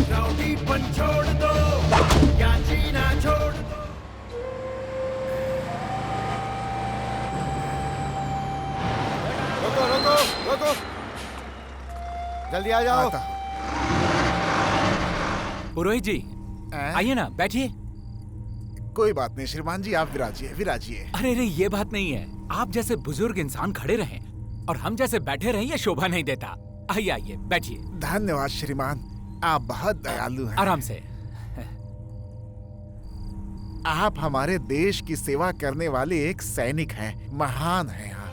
राउडीपन छोड़ दो या जीना छोड़ दो। रोको रोको रोको, जल्दी आ जाओ। पुरोहित जी आइए ना, बैठिए। कोई बात नहीं श्रीमान जी, आप विराजिए विराजिए। अरे रे, ये बात नहीं है। आप जैसे बुजुर्ग इंसान खड़े रहें और हम जैसे बैठे रहें, ये शोभा नहीं देता। आइए आइए, बैठिए। धन्यवाद श्रीमान, आप बहुत दयालु हैं। आराम से। आप हमारे देश की सेवा करने वाले एक सैनिक हैं, महान हैं आप।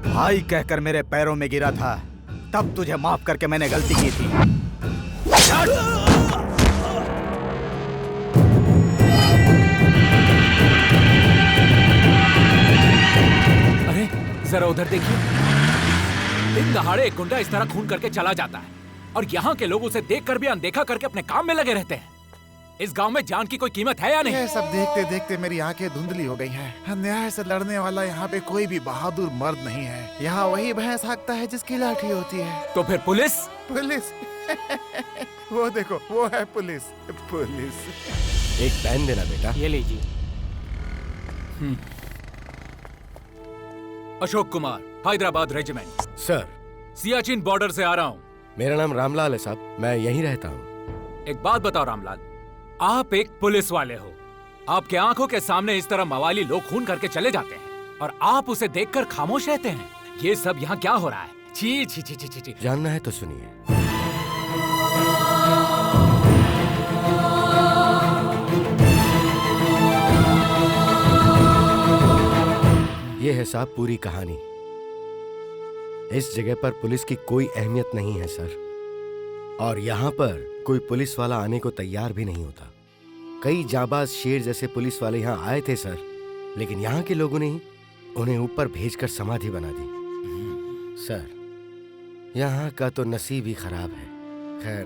भाई कहकर मेरे पैरों में गिरा था, तब तुझे माफ करके मैंने गलती की थी। अरे जरा उधर देखिए। दिन दहाड़े एक गुंडा इस तरह खून करके चला जाता है और यहाँ के लोग उसे देखकर भी अनदेखा करके अपने काम में लगे रहते हैं। इस गांव में जान की कोई कीमत है या नहीं? ये सब देखते देखते मेरी आंखें धुंधली हो गई हैं। अन्याय से लड़ने वाला यहाँ पे कोई भी बहादुर मर्द नहीं है। यहाँ वही भैंस हाँकता है जिसकी लाठी होती है। तो फिर पुलिस? पुलिस वो देखो, वो है पुलिस। पुलिस। एक पेन देना बेटा। ये लीजिए। Ashok Kumar, Hyderabad regiment. Sir, Siachen border से आ रहा हूँ। मेरा नाम रामलाल है साहब, मैं यहीं रहता हूँ। एक बात बताओ रामलाल, आप एक पुलिस वाले हो। आपके आंखों के सामने इस तरह मवाली लोग खून करके चले जाते हैं और आप उसे देखकर खामोश रहते हैं। ये सब यहाँ क्या हो रहा है? छी छी छी छी छी छी। जानना है तो सुनिए। ये है साहब पूरी कहानी। इस जगह पर पुलिस की कोई अहमियत नहीं है सर, और यहाँ पर कोई पुलिस वाला आने को तैयार भी नहीं होता। कई जाबाज शेर जैसे पुलिस वाले यहाँ आए थे सर, लेकिन यहाँ के लोगों ने उन्हें ऊपर भेजकर समाधि बना दी। सर, यहाँ का तो नसीब ही खराब है। खैर,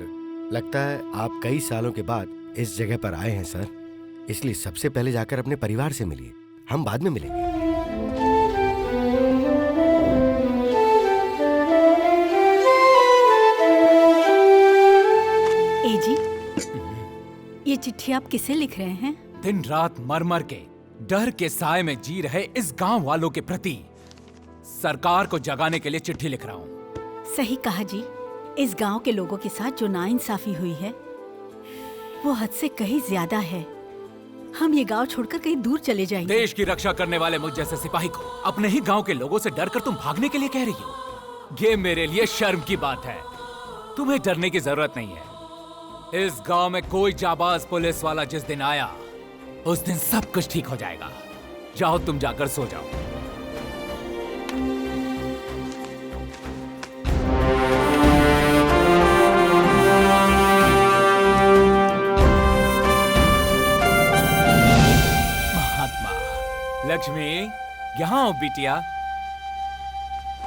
लगता है आप कई सालों के बाद इस जगह पर आए हैं सर, इसलिए सबसे पहले जाकर अपने परिवार से मिलिए, हम बाद में मिलेंगे। ये चिट्ठी आप किसे लिख रहे हैं? दिन रात मर मर के डर के साए में जी रहे इस गांव वालों के प्रति सरकार को जगाने के लिए चिट्ठी लिख रहा हूँ। सही कहा जी। इस गांव के लोगों के साथ जो नाइंसाफी हुई है वो हद से कहीं ज्यादा है। हम ये गांव छोड़कर कहीं दूर चले जाएंगे। देश की रक्षा करने वाले मुझ जैसे सिपाही को अपने ही गांव के लोगों से डरकर तुम भागने के लिए कह रही हो? ये मेरे लिए शर्म की बात है। तुम्हें डरने की जरूरत नहीं है। इस गांव में कोई जाबाज पुलिस वाला जिस दिन आया, उस दिन सब कुछ ठीक हो जाएगा। जाओ, तुम जाकर सो जाओ। महात्मा लक्ष्मी, यहाँ आओ बिटिया।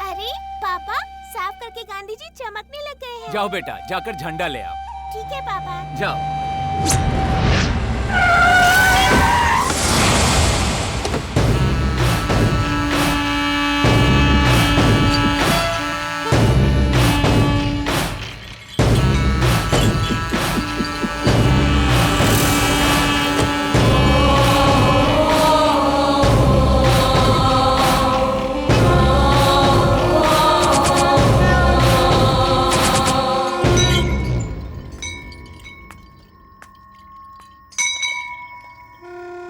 अरे पापा, साफ करके गांधी जी चमकने लग गए हैं। जाओ बेटा, जाकर झंडा ले आओ। ठीक है पापा। जाओ।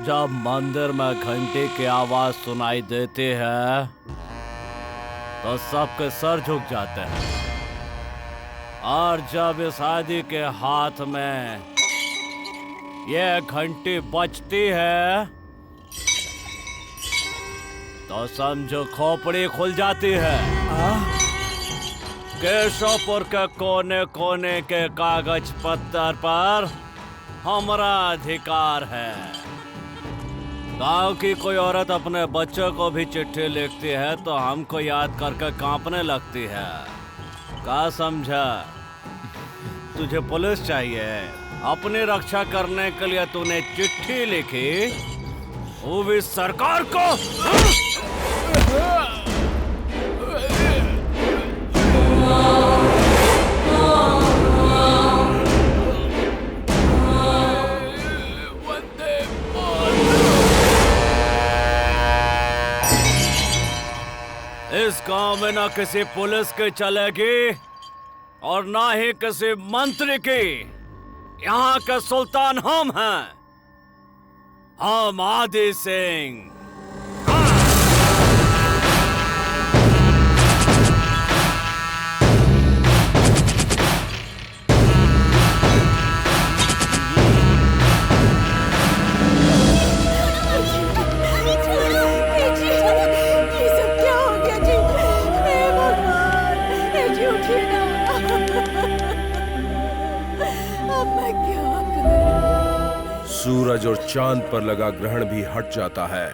जब मंदिर में घंटे की आवाज सुनाई देती है तो सबके सर झुक जाते हैं, और जब इस आदि के हाथ में ये घंटी बजती है तो समझो खोपड़ी खुल जाती है। केशवपुर के कोने कोने के कागज पत्थर पर हमारा अधिकार है। गांव की कोई औरत अपने बच्चों को भी चिट्ठी लिखती है तो हमको याद करके कांपने लगती है। क्या समझा? तुझे पुलिस चाहिए, अपनी रक्षा करने के लिए तूने चिट्ठी लिखी, वो भी सरकार को। इस गांव में ना किसी पुलिस की चलेगी और ना ही किसी मंत्री की। यहाँ के सुल्तान हम हैं, हम आदि सिंह। सूरज और चांद पर लगा ग्रहण भी हट जाता है,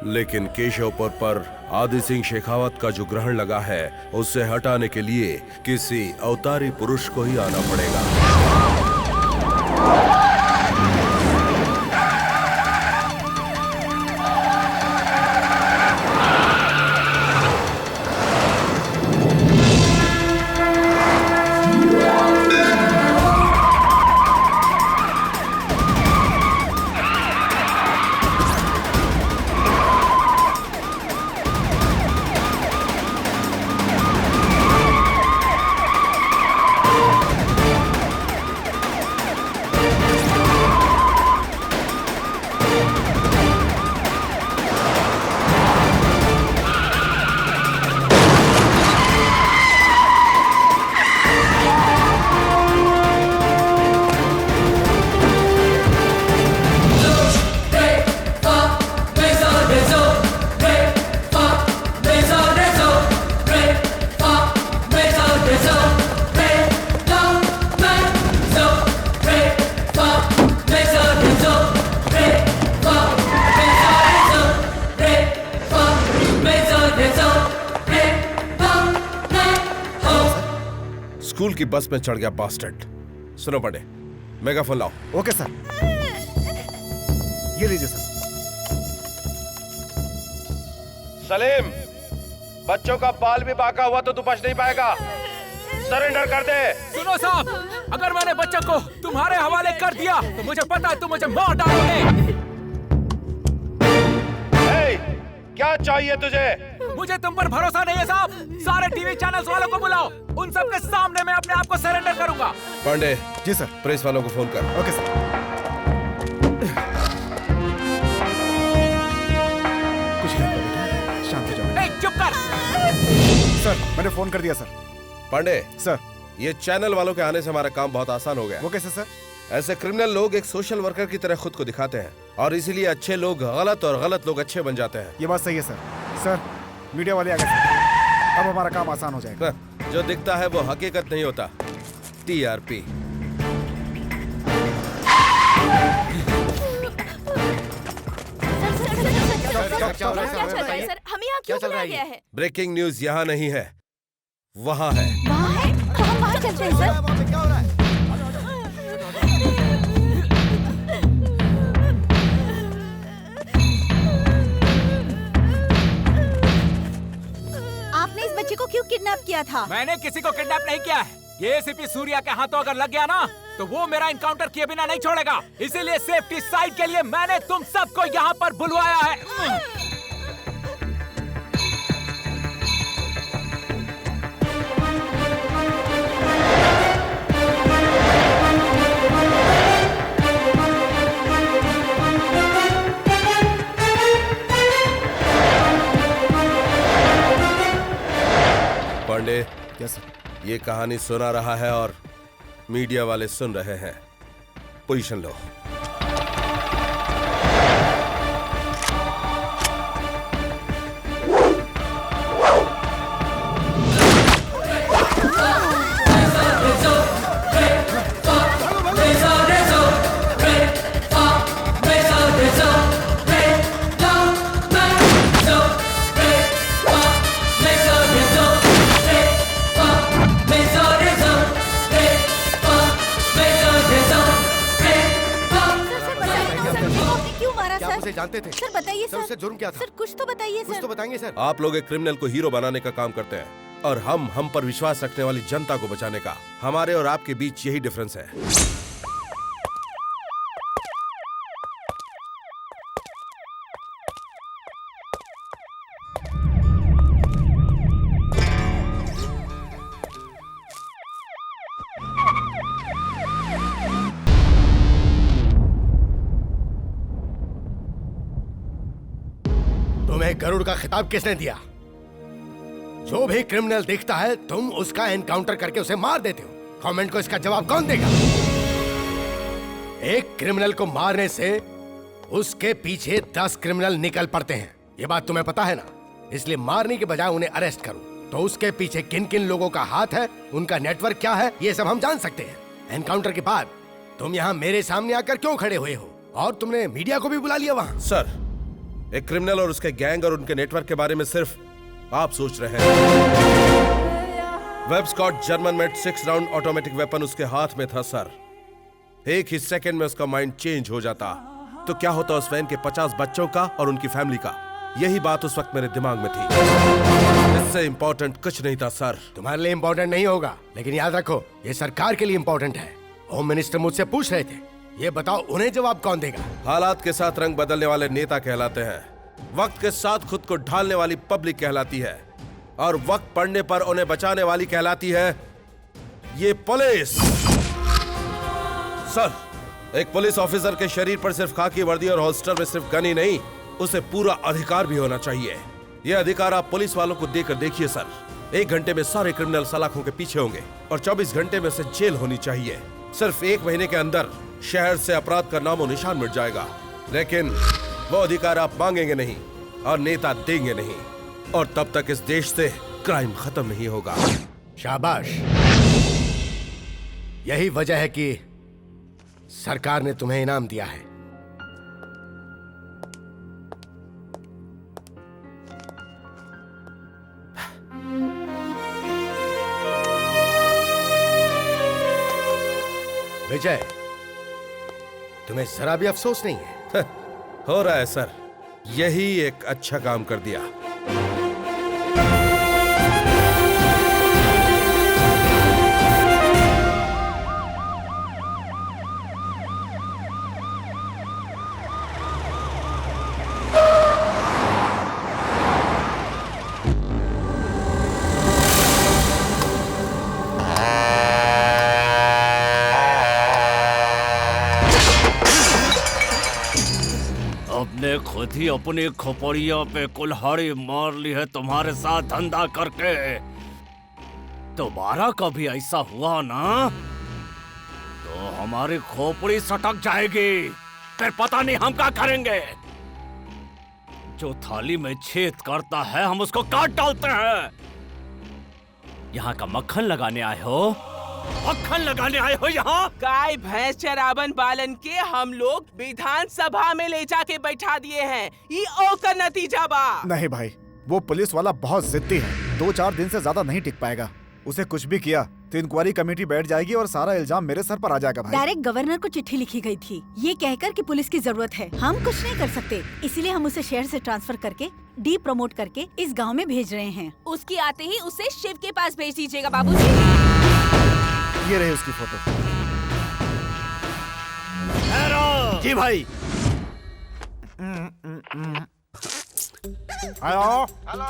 लेकिन केशवपुर पर आदि सिंह शेखावत का जो ग्रहण लगा है उसे हटाने के लिए किसी अवतारी पुरुष को ही आना पड़ेगा। स्कूल की बस में चढ़ गया बास्टर्ड। सुनो पांडे, मेगाफोन लाओ। Okay sir. ये लीजिए सर। सलीम, बच्चों का बाल भी बाका हुआ तो तू बच नहीं पाएगा। सरेंडर कर दे। सुनो साहब, अगर मैंने बच्चे को तुम्हारे हवाले कर दिया तो मुझे पता है तुम मुझे मार डालोगे। क्या चाहिए तुझे? मुझे तुम पर भरोसा नहीं है साहब। सारे टीवी चैनल्स वालों को बुलाओ, उन सब के सामने मैं अपने आप को सरेंडर करूंगा। पांडे। जी सर। प्रेस वालों को फोन कर। Okay sir. कुछ नहीं होगा बेटा, शांत हो जाओ। चुप कर। सर मैंने फोन कर दिया सर। पांडे सर, ये चैनल वालों के आने से हमारा काम बहुत आसान हो गया। वो कैसे सर? ऐसे क्रिमिनल लोग एक सोशल वर्कर की तरह खुद को दिखाते हैं और इसीलिए अच्छे लोग गलत और गलत लोग अच्छे बन जाते हैं। ये बात सही है सर। सर मीडिया वाले आ गए सर, अब हमारा काम आसान हो जाएगा। जो दिखता है वो हकीकत नहीं होता। TRP। सर हमें यहाँ क्यों बुलाया गया है? ब्रेकिंग न्यूज यहाँ नहीं है, वहाँ है। वहाँ है? हम वहाँ चलते हैं सर। आपने इस बच्चे को क्यों किडनैप किया था? मैंने किसी को किडनैप नहीं किया है। ये ACP सूर्या के हाथों अगर लग गया ना तो वो मेरा इनकाउंटर किए बिना नहीं छोड़ेगा। इसीलिए सेफ्टी साइड के लिए मैंने तुम सबको यहाँ पर बुलवाया है। Pandey, yes sir. ये कहानी सुना रहा है और मीडिया वाले सुन रहे हैं। पोजीशन लो। क्यों मारा क्या आप सर? उसे जानते थे? सर बताइए सर, उससे जुर्म क्या था? सर कुछ तो बताइए कुछ सर। तो बताएंगे सर। आप लोग एक क्रिमिनल को हीरो बनाने का काम करते हैं और हम पर विश्वास रखने वाली जनता को बचाने का। हमारे और आपके बीच यही डिफरेंस है। तुम्हें गरुड़ का खिताब किसने दिया? जो भी क्रिमिनल दिखता है तुम उसका एनकाउंटर करके उसे मार देते हो। गवर्नमेंट को इसका जवाब कौन देगा? एक क्रिमिनल को मारने से उसके पीछे 10 क्रिमिनल निकल पड़ते हैं। ये बात तुम्हें पता है ना? इसलिए मारने के बजाय उन्हें अरेस्ट करो तो उसके पीछे किन किन लोगों का हाथ है, उनका नेटवर्क क्या है, ये सब हम जान सकते हैं। एनकाउंटर के बाद तुम यहाँ मेरे सामने आकर क्यों खड़े हुए हो? और तुमने मीडिया को भी बुला लिया वहाँ। सर, एक क्रिमिनल और उसके गैंग और उनके नेटवर्क के बारे में सिर्फ आप सोच रहे हैं। Web Scott German made 6 round automatic weapon उसके हाथ में था सर। एक ही सेकंड में उसका माइंड चेंज हो जाता तो क्या होता उस वैन के 50 बच्चों का और उनकी फैमिली का। यही बात उस वक्त मेरे दिमाग में थी। इससे इंपॉर्टेंट कुछ नहीं था सर। तुम्हारे लिए इंपॉर्टेंट नहीं होगा, लेकिन याद रखो ये सरकार के लिए इंपॉर्टेंट है। होम मिनिस्टर मुझसे पूछ रहे थे, ये बताओ उन्हें जवाब कौन देगा? हालात के साथ रंग बदलने वाले नेता कहलाते हैं। वक्त के साथ खुद को ढालने वाली पब्लिक कहलाती है और वक्त पड़ने पर उन्हें बचाने वाली कहलाती है ये पुलिस। सर, एक पुलिस ऑफिसर के शरीर पर सिर्फ खाकी वर्दी और होल्स्टर में सिर्फ गन ही नहीं, उसे पूरा अधिकार भी होना चाहिए। ये अधिकार आप पुलिस वालों को देकर देखिए सर। 1 घंटे में सारे क्रिमिनल सलाखों के पीछे होंगे और 24 घंटे में से जेल होनी चाहिए। सिर्फ 1 महीने के अंदर शहर से अपराध का नामो निशान मिट जाएगा। लेकिन वो अधिकार आप मांगेंगे नहीं और नेता देंगे नहीं, और तब तक इस देश से क्राइम खत्म नहीं होगा। शाबाश, यही वजह है कि सरकार ने तुम्हें इनाम दिया है। विजय, तुम्हें जरा भी अफसोस नहीं है? हो रहा है सर, यही एक अच्छा काम कर दिया। अपने खुद ही अपनी खोपड़ियों पे कुल्हाड़ी मार ली है तुम्हारे साथ धंधा करके। दोबारा कभी ऐसा हुआ ना तो हमारी खोपड़ी सटक जाएगी, फिर पता नहीं हम क्या करेंगे। जो थाली में छेद करता है हम उसको काट डालते हैं। यहाँ का मक्खन लगाने आए हो? मक्खन लगाने आए हो यहाँ? गाय भैंस चरावन बालन के हम लोग विधानसभा में ले जाके बैठा दिए हैं। ये ओकर नतीजा बा। नहीं भाई, वो पुलिस वाला बहुत जिद्दी है। 2-4 दिन से ज्यादा नहीं टिक पाएगा। उसे कुछ भी किया तो इंक्वायरी कमेटी बैठ जाएगी और सारा इल्जाम मेरे सर पर आ जाएगा भाई। डायरेक्ट गवर्नर को चिट्ठी लिखी गई थी ये कहकर कि पुलिस की जरूरत है। हम कुछ नहीं कर सकते, इसीलिए हम उसे शहर से ट्रांसफर करके डी प्रमोट करके इस गांव में भेज रहे हैं। उसकी आते ही उसे शिव के पास भेज दीजिएगा बाबूजी। ये रही उसकी फोटो। जी भाई। हेलो हेलो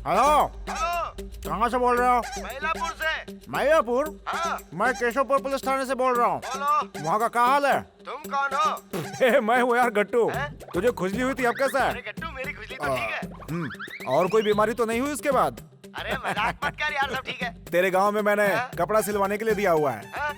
हेलो, हेलो, कहाँ से बोल रहे हो? महिलापुर से। मैयापुर? हाँ, मैं केशवपुर पुलिस थाने से बोल रहा हूँ। बोलो। वहाँ का क्या हाल है? तुम कौन हो? मैं हूँ यार गट्टू। तुझे खुजली हुई थी, अब कैसा अरे है? गट्टू, मेरी खुजली तो ठीक है। और कोई बीमारी तो नहीं हुई उसके बाद? अरे मजाक मत कर यार, सब ठीक है। तेरे गांव में मैंने कपड़ा सिलवाने के लिए दिया हुआ है। हाँ?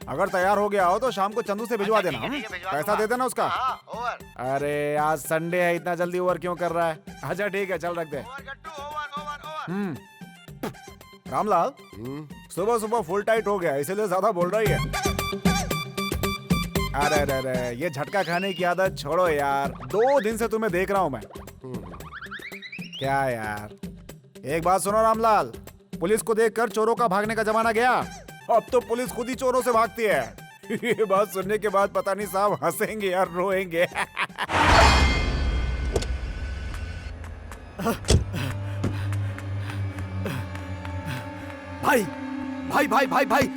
अगर तैयार हो गया हो तो शाम को चंदू से भिजवा अच्छा, देना। ठीक है, भिजवा पैसा दूंगा। दे देना उसका। हाँ, ओवर अरे आज संडे है, इतना जल्दी ओवर क्यों कर रहा है? अच्छा ठीक है, चल रख दे। ओवर गट्टू, ओवर ओवर ओवर। रामलाल, सुबह सुबह फुल टाइट हो गया, इसीलिए ज्यादा बोल रही है। अरे अरे अरे, ये झटका खाने की आदत छोड़ो यार। 2 दिन से तुम्हें देख रहा हूँ मैं। क्या यार, एक बात सुनो रामलाल, पुलिस को देखकर चोरों का भागने का जमाना गया। अब तो पुलिस खुद ही चोरों से भागती है। ये बात सुनने के बाद पता नहीं साहब हंसेंगे या रोएंगे। भाई भाई भाई भाई भाई,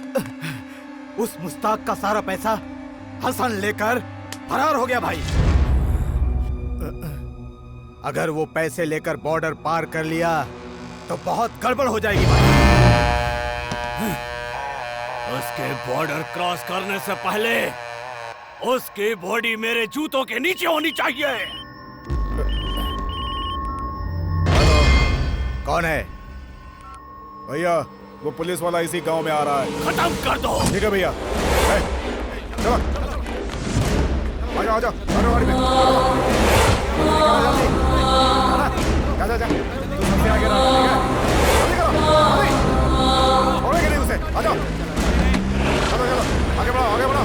उस मुस्ताक का सारा पैसा हसन लेकर फरार हो गया भाई। अगर वो पैसे लेकर बॉर्डर पार कर लिया तो बहुत गड़बड़ हो जाएगी भाई। उसके बॉर्डर क्रॉस करने से पहले उसकी बॉडी मेरे जूतों के नीचे होनी चाहिए। कौन है? भैया, वो पुलिस वाला इसी गांव में आ रहा है। खत्म कर दो। ठीक है भैया। चलो, आजा आजा, अरे गाड़ी में। जा जा जा, तू सबसे आगे रहा, ठीक है? जल्दी करो, जल्दी। छोड़ेंगे नहीं उसे, आ जाओ। चलो चलो, आगे बढ़ो, आगे बढ़ो।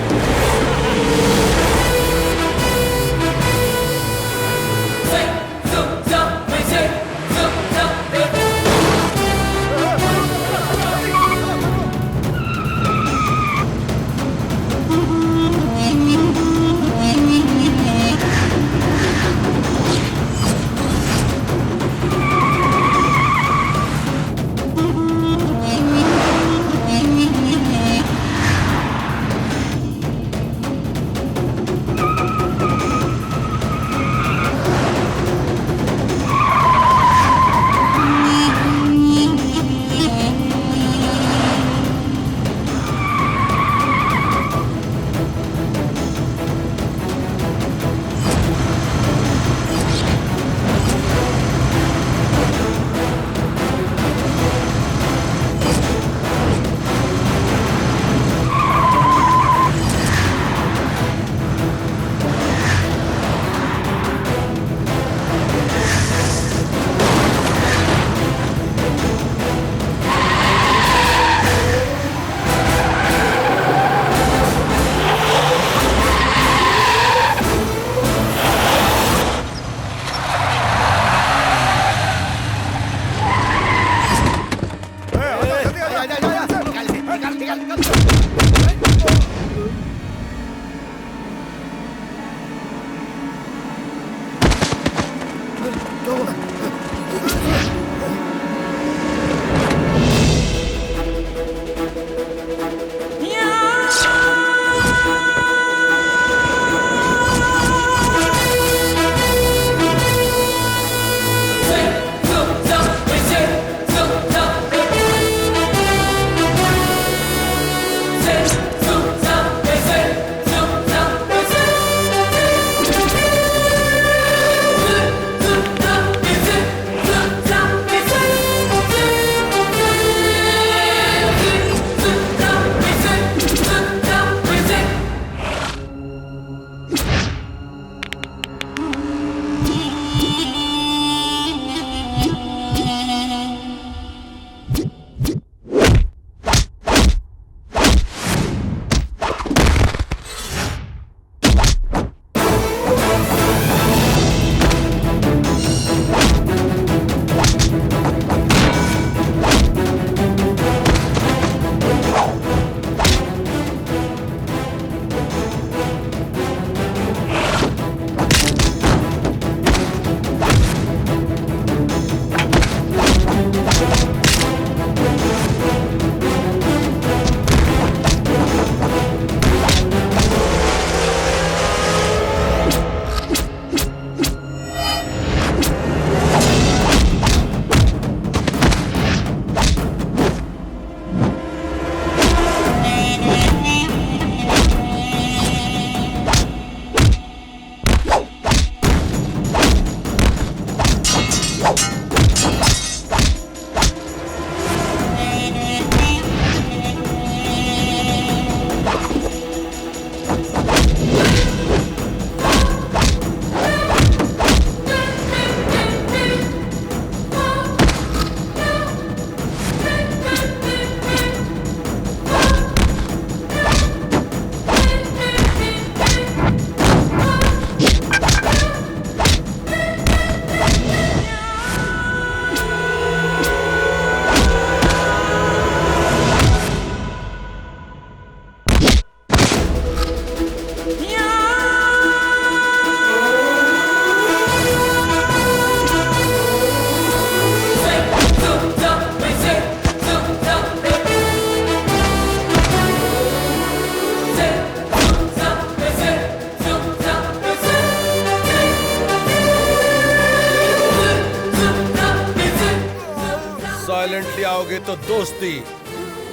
आओगे तो दोस्ती,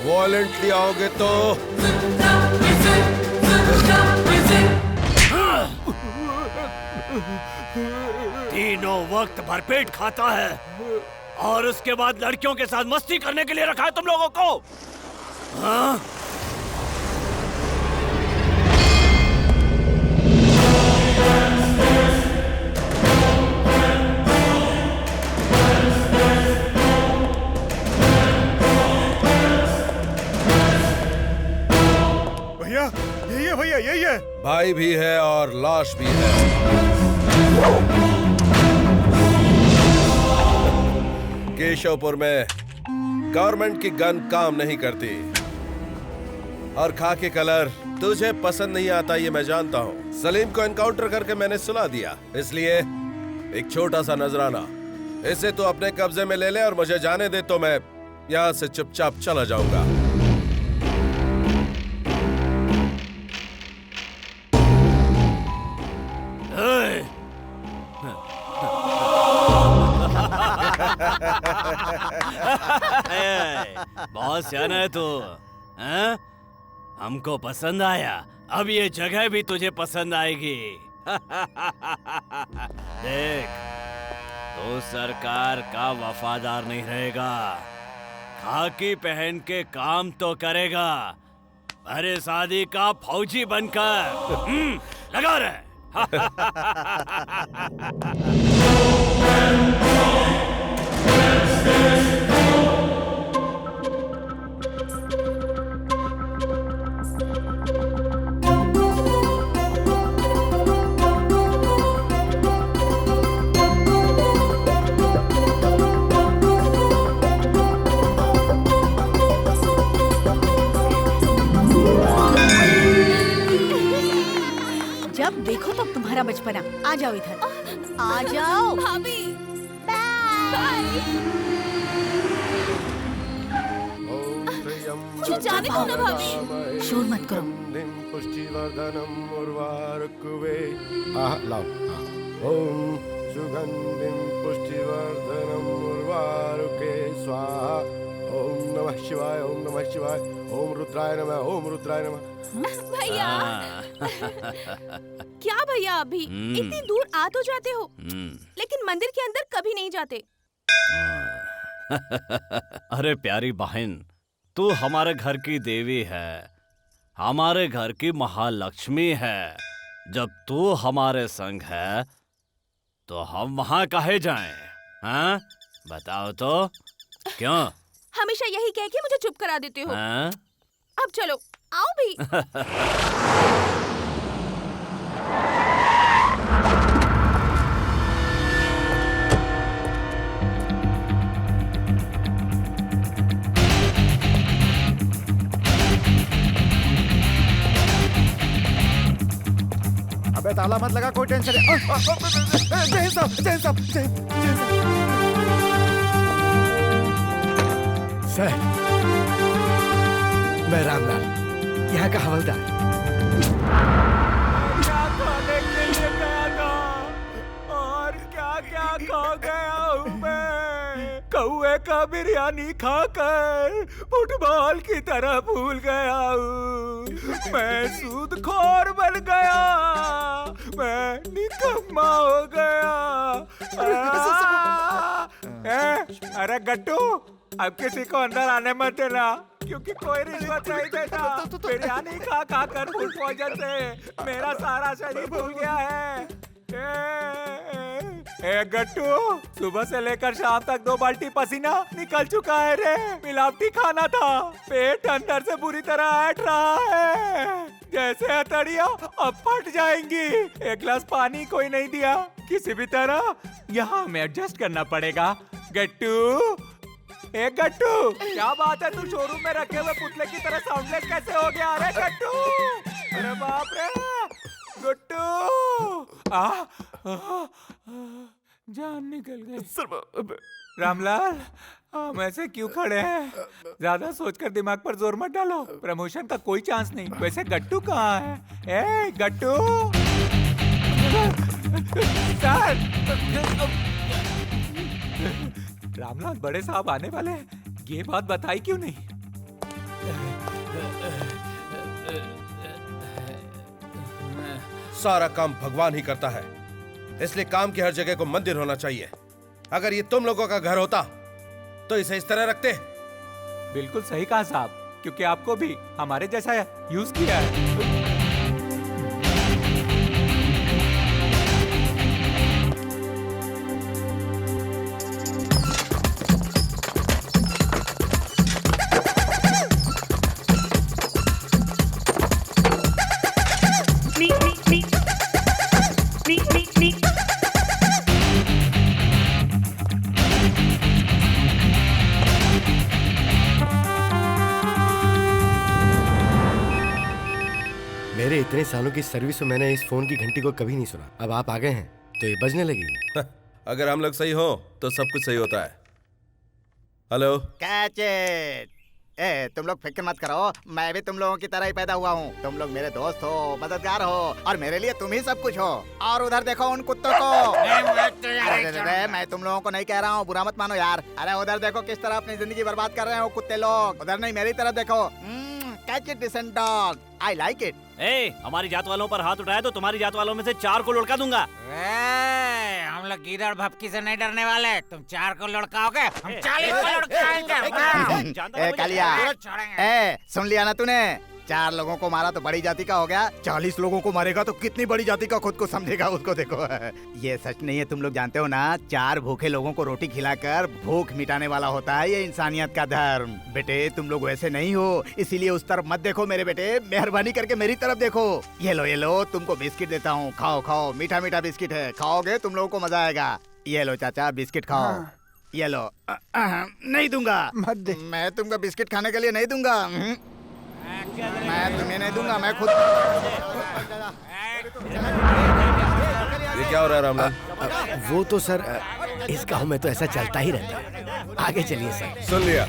वॉलेंटली आओगे तो तीनों वक्त भरपेट खाता है और उसके बाद लड़कियों के साथ मस्ती करने के लिए रखा है तुम लोगों को। हाँ? भैया यही है, भैया यही है। भाई भी है और लाश भी है। केशवपुर में गवर्नमेंट की गन काम नहीं करती और खाकी कलर तुझे पसंद नहीं आता, ये मैं जानता हूँ। सलीम को एनकाउंटर करके मैंने सुला दिया, इसलिए एक छोटा सा नजराना, इसे तू अपने कब्जे में ले ले और मुझे जाने दे तो मैं यहाँ से चुपचाप चला जाऊंगा। बहुत सियाना है तू। हैं? हमको पसंद आया, अब ये जगह भी तुझे पसंद आएगी। देख, तू सरकार का वफादार नहीं रहेगा, खाकी पहन के काम तो करेगा, अरे शादी का फौजी बनकर लगा रहे। जब देखो तब तुम्हारा बचपना। आ जाओ इधर, आ जाओ भाभी। मुझे जाने दो ना भाभी। शोर मत करो। पुष्टिवर्धनम उर्वारुकवे। लाओ। ओम सुगंधिम पुष्टिवर्धनम उर्वारुके स्वाहा। ओम नमः शिवाय, ओम नमः शिवाय, ओम रुद्राय नमः, ओम रुद्राय नमः। भैया क्या भैया, अभी इतनी दूर आ तो जाते हो लेकिन मंदिर के अंदर कभी नहीं जाते। अरे प्यारी बहन, तू हमारे घर की देवी है, हमारे घर की महालक्ष्मी है। जब तू हमारे संग है तो हम वहां काहे जाएं? हाँ? बताओ तो क्यों? हमेशा यही कह के मुझे चुप करा देते हो। हाँ? अब चलो आओ भी। अबे ताला मत लगा, कोई टेंशन है। जय साहब, जय साहब, जय साहब। सर, मैं रामलाल, यहाँ का हवलदार। क्या खाने के लिए गया था और क्या क्या खा गया हूँ मैं। कौए का बिरयानी खाकर फुटबॉल की तरह भूल गया हूँ। मैं सूदखोर बन गया, मैं निकम्मा हो गया। अरे गट्टू, अब किसी को अंदर आने मत देना, क्योंकि कोई रिश्वत नहीं देता। बिरयानी खा खा कर फूड पॉइजन से मेरा सारा शरीर भूल गया है। ए गट्टू, सुबह से लेकर शाम तक 2 बाल्टी पसीना निकल चुका है रे। मिलावटी खाना था, पेट अंदर से बुरी तरह ऐठ रहा है, जैसे हथड़िया अब फट जाएंगी। 1 गिलास पानी कोई नहीं दिया, किसी भी तरह यहाँ हमें एडजस्ट करना पड़ेगा। गट्टू, ए गट्टू, क्या बात है, तू शोरूम में रखे हुए पुतले की तरह साउंडलेस कैसे हो गया? अरे गट्टू, अरे बाप रे गट्टू, जान निकल गई। रामलाल, हम ऐसे क्यों खड़े हैं? ज्यादा सोचकर दिमाग पर जोर मत डालो, प्रमोशन का कोई चांस नहीं। वैसे गट्टू कहाँ है? ए गट्टू, सर। रामलाल, बड़े साहब आने वाले हैं, ये बात बताई क्यों नहीं? सारा काम भगवान ही करता है, इसलिए काम की हर जगह को मंदिर होना चाहिए। अगर ये तुम लोगों का घर होता तो इसे इस तरह रखते। बिल्कुल सही कहा साहब, क्योंकि आपको भी हमारे जैसा यूज किया है। मेरे इतने सालों की सर्विस में मैंने इस फोन की घंटी को कभी नहीं सुना। अब आप आ गए हैं तो ये बजने लगी। अगर हम लोग सही हो तो सब कुछ सही होता है। Hello, catch it. ए, तुम लोग फिक्र मत करो, मैं भी तुम लोगों की तरह ही पैदा हुआ हूँ। तुम लोग मेरे दोस्त हो, मददगार हो, और मेरे लिए तुम ही सब कुछ हो। और उधर देखो उन कुत्तों को। अरे मैं तुम लोगों को नहीं कह रहा हूँ, बुरा मत मानो यार। अरे उधर देखो किस तरह अपनी जिंदगी बर्बाद कर रहे हो कुत्ते लोग। उधर नहीं, मेरी तरफ देखो। Catch it decent dog, I like it. ए, हमारी जात वालों पर हाथ उठाए तो तुम्हारी जात वालों में से 4 को लुढ़का दूंगा। हम लोग गीदड़ भपकी से नहीं डरने वाले। तुम 4 को लुढ़काओगे, हम 40 को लुढ़काएंगे। कालिया, सुन लिया ना तूने? 4 लोगों को मारा तो बड़ी जाति का हो गया, 40 लोगों को मारेगा तो कितनी बड़ी जाति का खुद को समझेगा। उसको देखो। ये सच नहीं है, तुम लोग जानते हो ना? 4 भूखे लोगों को रोटी खिलाकर भूख मिटाने वाला होता है ये इंसानियत का धर्म। बेटे तुम लोग वैसे नहीं हो, इसीलिए उस तरफ मत देखो मेरे बेटे। मेहरबानी करके मेरी तरफ देखो। ये लो, तुमको बिस्किट देता हूँ, खाओ खाओ। मीठा मीठा बिस्किट है, खाओगे तुम लोगों को मजा आएगा। ये लो चाचा, बिस्किट खाओ। ये लो। नहीं दूंगा, मैं तुमको बिस्किट खाने के लिए नहीं दूंगा। मैं तुम्हें नहीं दूंगा, मैं खुद। ये क्या हो रहा है रामलाल? वो तो सर, इस गांव में तो ऐसा चलता ही रहता है। आगे चलिए सर। सुन लिया,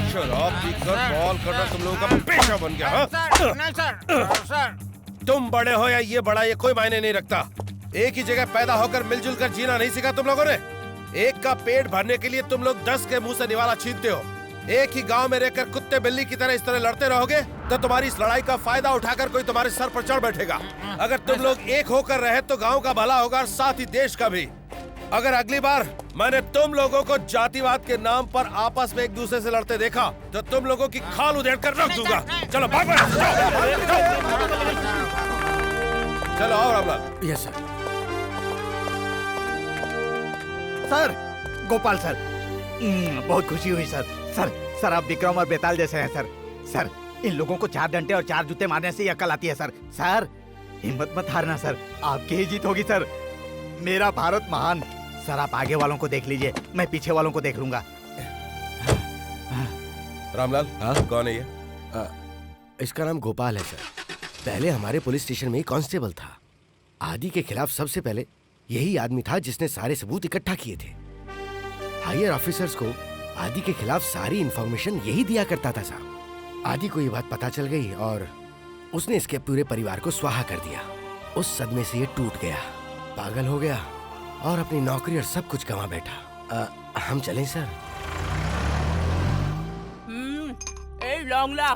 शराब पीकर बॉल करना तुम लोगों का पेशा बन गया। नहीं सर। तुम बड़े हो या ये बड़ा, ये कोई मायने नहीं रखता। एक ही जगह पैदा होकर मिलजुल कर जीना नहीं सीखा तुम लोगों ने। एक का पेट भरने के लिए तुम लोग 10 के मुंह से निवाला छीनते हो। एक ही गांव में रहकर कुत्ते बिल्ली की तरह इस तरह लड़ते रहोगे तो तुम्हारी इस लड़ाई का फायदा उठाकर कोई तुम्हारे सर पर चढ़ बैठेगा। अगर तुम लोग एक होकर रहे तो गांव का भला होगा और साथ ही देश का भी। अगर अगली बार मैंने तुम लोगों को जातिवाद के नाम पर आपस में एक दूसरे से लड़ते देखा तो तुम लोगों की खाल उधेड़ कर रख दूंगा। चलो भाग। चलो आओ Ramlal. Yes sir. Sir, Gopal sir, बहुत खुशी हुई सर। सर आप विक्रम और बेताल जैसे हैं सर। इन लोगों को 4 डंडे और 4 जूते मारने से ही अकल आती है सर। हिम्मत मत हारना सर, आपकी ही जीत होगी सर। मेरा भारत महान। सर आप आगे वालों को देख लीजिए, मैं पीछे वालों को देख लूंगा। रामलाल, कौन है ये? इसका नाम गोपाल है सर। पहले हमारे पुलिस स्टेशन में ही कांस्टेबल था। आदि के खिलाफ सबसे पहले यही आदमी था जिसने सारे सबूत इकट्ठा किए थे। हायर ऑफिसर्स को आदि के खिलाफ सारी इंफॉर्मेशन यही दिया करता था साहब। आदि को ये बात पता चल गई और उसने इसके पूरे परिवार को स्वाहा कर दिया। उस सदमे से ये टूट गया, पागल हो गया और अपनी नौकरी और सब कुछ गंवा बैठा। हम चलें सर? ए लॉन्गला,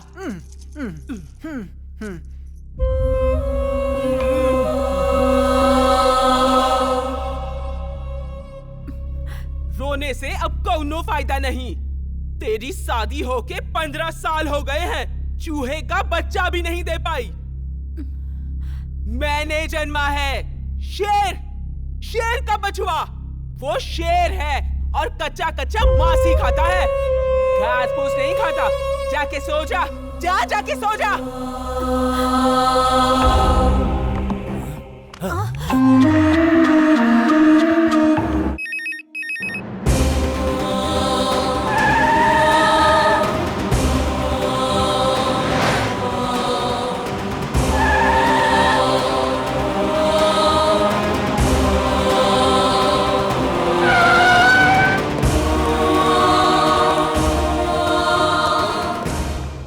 रोने से अब कोनो फायदा नहीं। तेरी शादी होके 15 साल हो गए हैं, चूहे का बच्चा भी नहीं दे पाई। मैंने जन्मा है शेर का बछुआ। वो शेर है और कच्चा मांस ही खाता है, घास फूस नहीं खाता। जाके सो जा, जाके सो जा।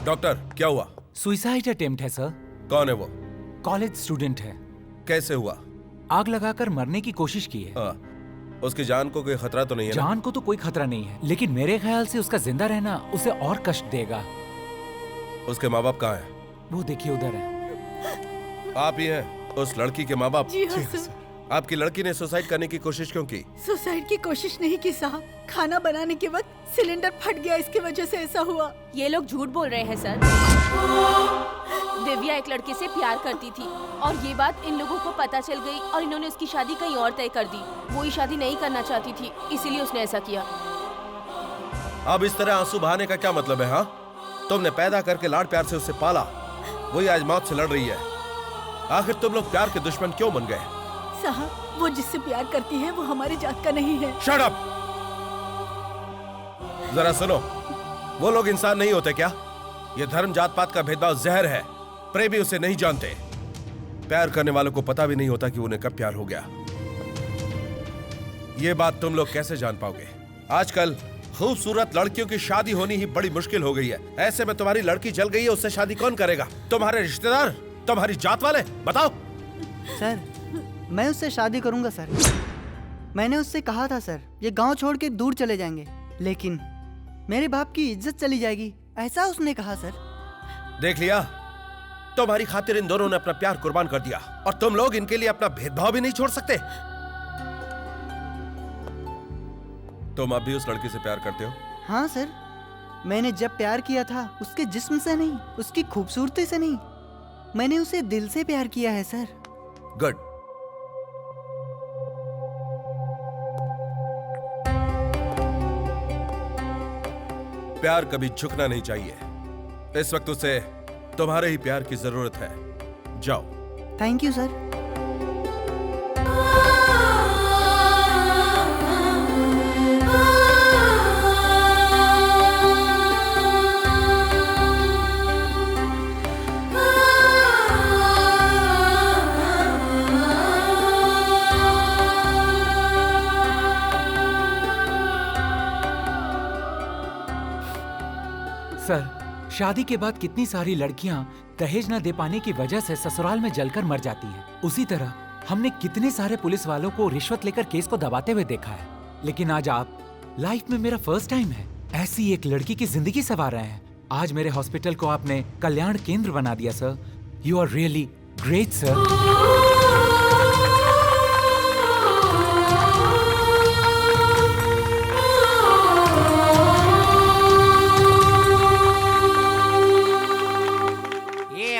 डॉक्टर, क्या हुआ? सुसाइड अटेम्प्ट है सर। कौन है वो? कॉलेज स्टूडेंट है। कैसे हुआ? आग लगाकर मरने की कोशिश की है। उसकी जान को कोई खतरा तो नहीं है ना? जान को तो कोई खतरा नहीं है, लेकिन मेरे ख्याल से उसका जिंदा रहना उसे और कष्ट देगा। उसके माँ बाप कहाँ हैं? वो देखिए उधर है। आप ही हैं उस लड़की के माँ बाप? जी हाँ सर। आपकी लड़की ने सुसाइड करने की कोशिश क्यों की? सुसाइड की कोशिश नहीं की साहब, खाना बनाने के वक्त सिलेंडर फट गया, इसकी वजह से ऐसा हुआ। ये लोग झूठ बोल रहे हैं सर। दिव्या एक लड़के से प्यार करती थी और ये बात इन लोगों को पता चल गई और इन्होंने उसकी शादी कहीं और तय कर दी। वो ही शादी नहीं करना चाहती थी, इसीलिए उसने ऐसा किया। अब इस तरह आंसू बहाने का क्या मतलब है? हाँ, तुमने पैदा करके लाड प्यार से उससे पाला, वही आज मौत से लड़ रही है। आखिर तुम लोग प्यार के दुश्मन क्यों बन गए? साहब, वो जिससे प्यार करती है वो हमारी जात का नहीं है। Shut up! जरा सुनो, वो लोग इंसान नहीं होते क्या? ये धर्म जात पात का भेदभाव जहर है। प्रेमी उसे नहीं जानते। प्यार करने वालों को पता भी नहीं होता कि उन्हें कब प्यार हो गया। ये बात तुम लोग कैसे जान पाओगे? आजकल खूबसूरत लड़कियों की शादी होनी ही बड़ी मुश्किल हो गई है। ऐसे में तुम्हारी लड़की जल गई है, उससे शादी कौन करेगा? तुम्हारे रिश्तेदार, तुम्हारी जात वाले? बताओ। सर, मैं उससे शादी करूंगा सर। मैंने उससे कहा था सर, ये गांव छोड़ के दूर चले जाएंगे, लेकिन मेरे बाप की इज्जत चली जाएगी, ऐसा उसने कहा सर। देख लिया, तुम्हारी खातिर इन दोनों ने अपना प्यार कुर्बान कर दिया और तुम लोग इनके लिए अपना भेदभाव भी नहीं छोड़ सकते। तुम अब भी उस लड़की से प्यार करते हो? हाँ सर, मैंने जब प्यार किया था उसके जिस्म से नहीं, उसकी खूबसूरती से नहीं, मैंने उसे दिल से प्यार किया है सर। गुड। प्यार कभी झुकना नहीं चाहिए। इस वक्त उसे तुम्हारे ही प्यार की जरूरत है। जाओ। Thank you sir. सर, शादी के बाद कितनी सारी लड़कियां दहेज न दे पाने की वजह से ससुराल में जलकर मर जाती हैं। उसी तरह हमने कितने सारे पुलिस वालों को रिश्वत लेकर केस को दबाते हुए देखा है, लेकिन आज आप लाइफ में मेरा फर्स्ट टाइम है, ऐसी एक लड़की की जिंदगी संवार रहे हैं। आज मेरे हॉस्पिटल को आपने कल्याण केंद्र बना दिया sir. You are really great sir.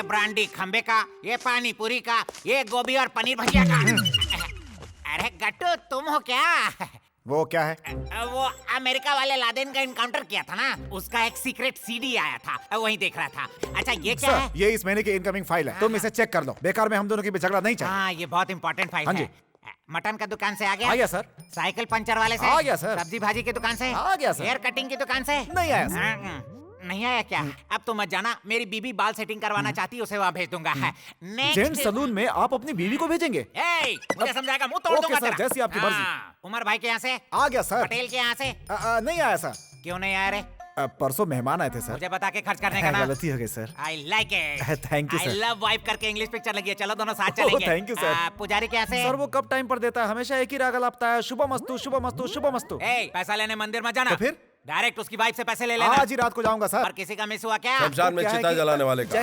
Brandy खंबे का, ये पानी पूरी का, ये गोभी और पनीर भजिया का। अरे गट्टू, तुम हो क्या? वो क्या है? वो अमेरिका वाले लादेन का इनकाउंटर किया था ना, उसका एक सीक्रेट सीडी आया था, वही देख रहा था। अच्छा ये क्या है? ये इस महीने की इनकमिंग फाइल है, तुम इसे चेक कर लो। बेकार में हम दोनों की झगड़ा नहीं चाहिए। हाँ, ये बहुत इंपॉर्टेंट फाइल है। मटन का दुकान से आ गया? आ गया सर। साइकिल पंचर वाले से? आ गया सर। सब्जी भाजी की दुकान से? आ गया सर। हेयर कटिंग की दुकान से? नहीं आया सर। नहीं आया क्या? अब तो मत जाना, मेरी बीबी बाल सेटिंग करवाना चाहती है, उसे वहाँ भेज दूंगा। जेंट सलून में आप अपनी बीवी को भेजेंगे? मुझे समझाएगा, मुंह तोड़ दूंगा सर, जैसी आपकी मर्जी। उमर भाई के यहाँ से? आ गया सर। पटेल के यहाँ से? नहीं आया सर। क्यों नहीं आया रे? परसों मेहमान आए थे सर। मुझे बता के खर्च करने का ना। गलती हो गई sir. I like it. Thank you sir. I love wife करके इंग्लिश पिक्चर लगी है, चलो दोनों साथ चलेंगे। Thank you sir. पुजारी के यहाँ से? सर वो कब टाइम पर देता है, हमेशा एक ही राग लापता है, शुभमस्तु शुभमस्तु शुभमस्तु। पैसा लेने मंदिर मत जाना। तो फिर डायरेक्ट उसकी वाइफ से पैसे ले लेना। आज ही रात को जाऊंगा सर। और किसी का मिस हुआ क्या? शमशान में चिता जलाने वाले का।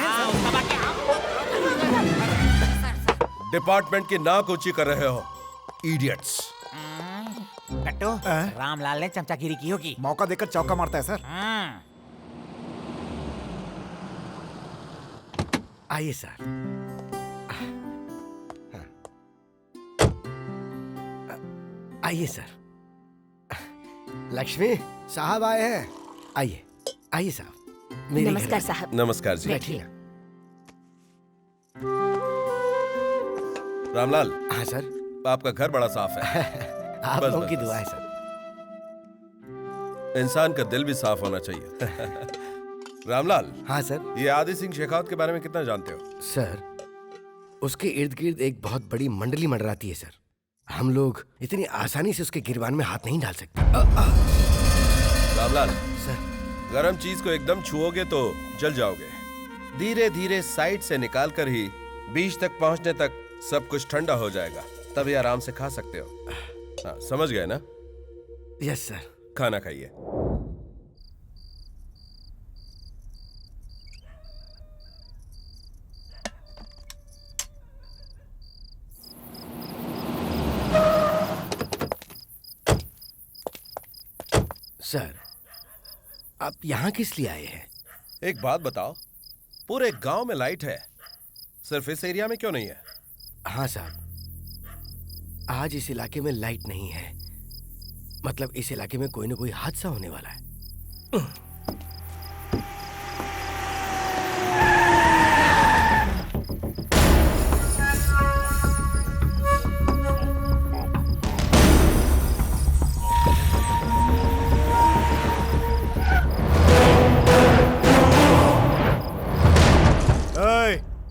डिपार्टमेंट की नाक ऊंची कर रहे हो, इडियट्स। कट्टू, रामलाल ने चमचागिरी की होगी। मौका देकर चौका मारता है सर। आइए सर। आइए सर। लक्ष्मी साहब आए हैं। आइए आइए साहब। नमस्कार साहब। नमस्कार जी। बैठिए। रामलाल। हाँ सर। आपका घर बड़ा साफ है। आप लोगों की दुआ है सर। इंसान का दिल भी साफ होना चाहिए। रामलाल। हाँ सर। ये आदि सिंह शेखावत के बारे में कितना जानते हो? सर, उसके इर्द गिर्द एक बहुत बड़ी मंडली मंडराती है सर। हम लोग इतनी आसानी से उसके गिरबान में हाथ नहीं डाल सकते। रामलाल सर, गरम चीज को एकदम छुओगे तो जल जाओगे। धीरे धीरे साइड से निकाल कर ही बीज तक पहुंचने तक सब कुछ ठंडा हो जाएगा, तभी आराम से खा सकते हो। हाँ, समझ गए ना? Yes sir. खाना खाइए। सर, आप यहाँ किस लिए आए हैं? एक बात बताओ, पूरे गांव में लाइट है, सिर्फ इस एरिया में क्यों नहीं है? हाँ साहब, आज इस इलाके में लाइट नहीं है। मतलब इस इलाके में कोई ना कोई हादसा होने वाला है।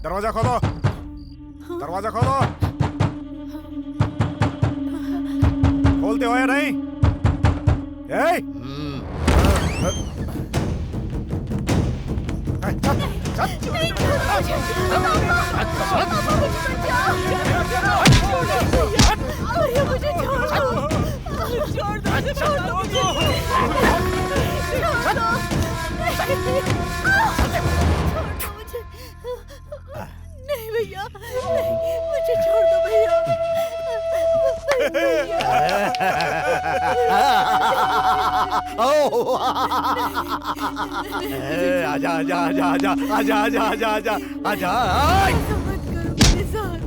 दरवाजा खोलो, दरवाजा खोलो। खोलते हो या नहीं? नहीं भैया, नहीं, मुझे छोड़ दो भैया। आजा आजा आजा आजा आजा आजा आजा आजा आजा। ऐसा मत करो मेरे साथ।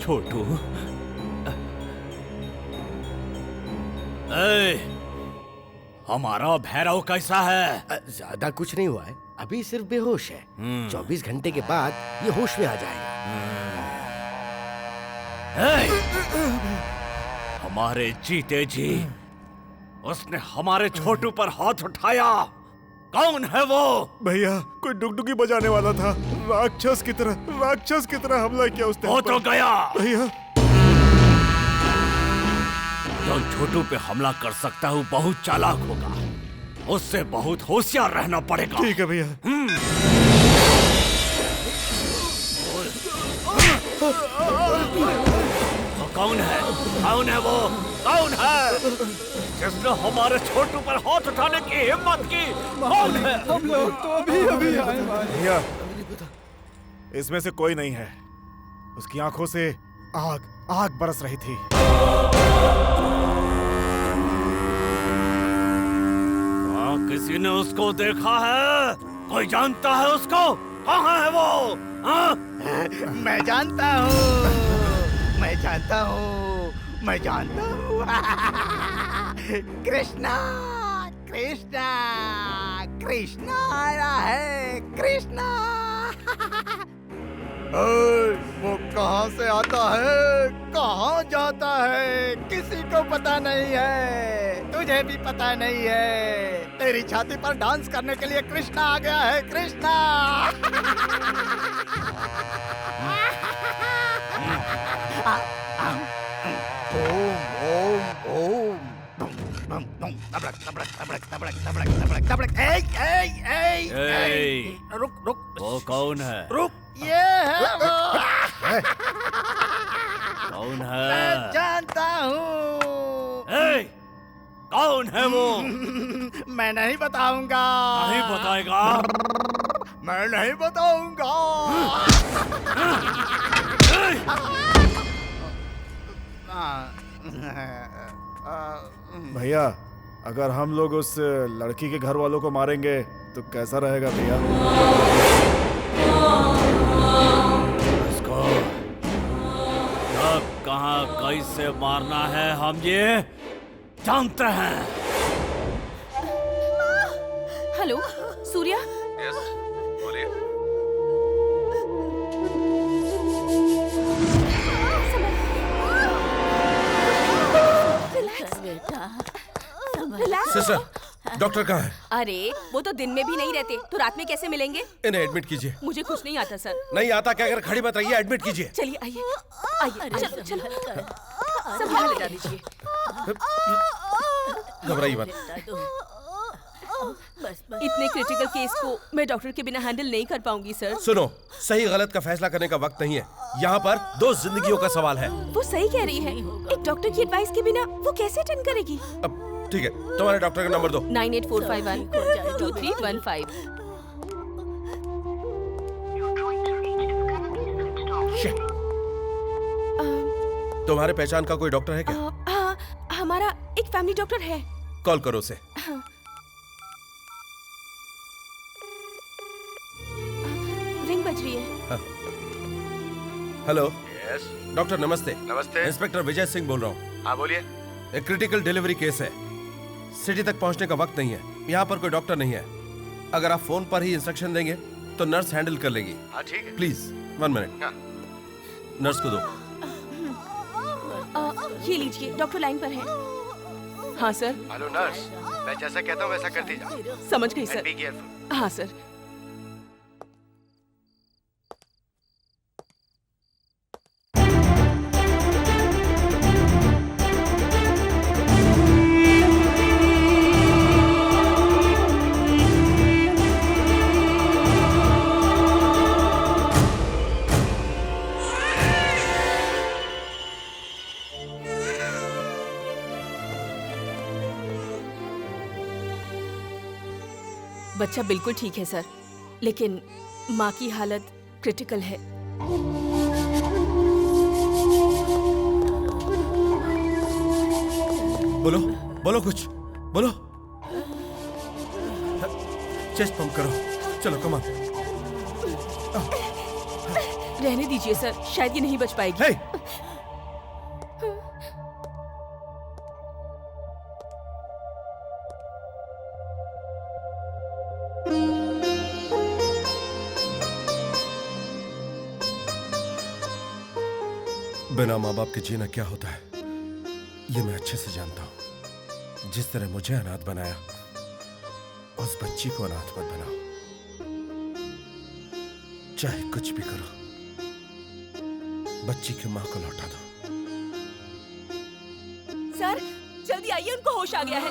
छोटू, ए, हमारा भैरव कैसा है? ज्यादा कुछ नहीं हुआ है, अभी सिर्फ बेहोश है। 24 घंटे के बाद ये होश में आ जाएगा। हमारे जीते जी उसने हमारे छोटू पर हाथ उठाया। कौन है वो? भैया कोई डुगडुगी बजाने वाला था, राक्षस की तरह हमला किया उसने। वो तो गया भैया। जो छोटू पे हमला कर सकता हूँ बहुत चालाक होगा, उससे बहुत होशियार रहना पड़ेगा। ठीक है भैया। तो कौन है वो? कौन है जिसने हमारे छोटू पर हाथ उठाने की हिम्मत की? कौन है? हम लोग तो अभी आए भैया। इसमें से कोई नहीं है। उसकी आंखों से आग बरस रही थी। किसी ने उसको देखा है? कोई जानता है उसको? कहाँ है वो? मैं जानता हूँ। कृष्णा आया है। कृष्णा वो कहाँ से आता है, कहाँ जाता है, किसी को पता नहीं है। तुझे भी पता नहीं है। तेरी छाती पर डांस करने के लिए कृष्णा आ गया है। कृष्णा रुक। वो कौन है? रुक, ये है वो। कौन है? मैं जानता हूँ। कौन है वो? मैं नहीं बताऊंगा। नहीं बताएगा? मैं नहीं बताऊंगा। भैया अगर हम लोग उस लड़की के घर वालों को मारेंगे तो कैसा रहेगा भैया? इसको कब कहाँ कैसे मारना है हम ये जानते हैं। हेलो सूर्या। यस बोलिए। सिस्टर डॉक्टर कहाँ है? अरे वो तो दिन में भी नहीं रहते, तो रात में कैसे मिलेंगे? इन्हें एडमिट कीजिए। मुझे कुछ नहीं आता सर। नहीं आता क्या? अगर खड़ी मत रहिए, एडमिट कीजिए। चलिए आइए चलो सब यहाँ ले जा दीजिए। घबराइए मत। इतने क्रिटिकल केस को मैं डॉक्टर के बिना हैंडल नहीं कर पाऊंगी सर। सुनो, सही गलत का फैसला करने का वक्त नहीं है। यहाँ पर 2 जिंदगियों का सवाल है। वो सही कह रही है। एक डॉक्टर की एडवाइस के बिना वो कैसे अटेंड करेगी? अब ठीक है, तुम्हारे डॉक्टर का नंबर दो। 9845122315। तुम्हारे पहचान का कोई डॉक्टर है क्या? हाँ, हमारा एक फैमिली डॉक्टर है। कॉल करो उसे। रिंग बज रही है। हेलो। यस डॉक्टर नमस्ते। नमस्ते। इंस्पेक्टर विजय सिंह बोल रहा हूँ। हाँ बोलिए। एक क्रिटिकल डिलीवरी केस है। सिटी तक पहुंचने का वक्त नहीं है। यहाँ पर कोई डॉक्टर नहीं है। अगर आप फोन पर ही इंस्ट्रक्शन देंगे तो नर्स हैंडल कर लेगी। हाँ ठीक है। Please 1 minute. नर्स को दो। ये लीजिए, डॉक्टर लाइन पर है। हाँ सर। हेलो नर्स, मैं जैसा कहता हूँ वैसा करती जाओ। समझ गई सर। Be careful. हाँ सर। बच्चा बिल्कुल ठीक है सर, लेकिन माँ की हालत क्रिटिकल है। बोलो बोलो, कुछ बोलो। चेस्ट पंप करो। चलो कमान। रहने दीजिए सर, शायद ये नहीं बच पाएगी। hey! बिना माँ बाप के जीना क्या होता है ये मैं अच्छे से जानता हूं। जिस तरह मुझे अनाथ बनाया उस बच्ची को अनाथ मत बनाओ। चाहे कुछ भी करो, बच्ची की मां को लौटा दो। सर जल्दी आइए, उनको होश आ गया है।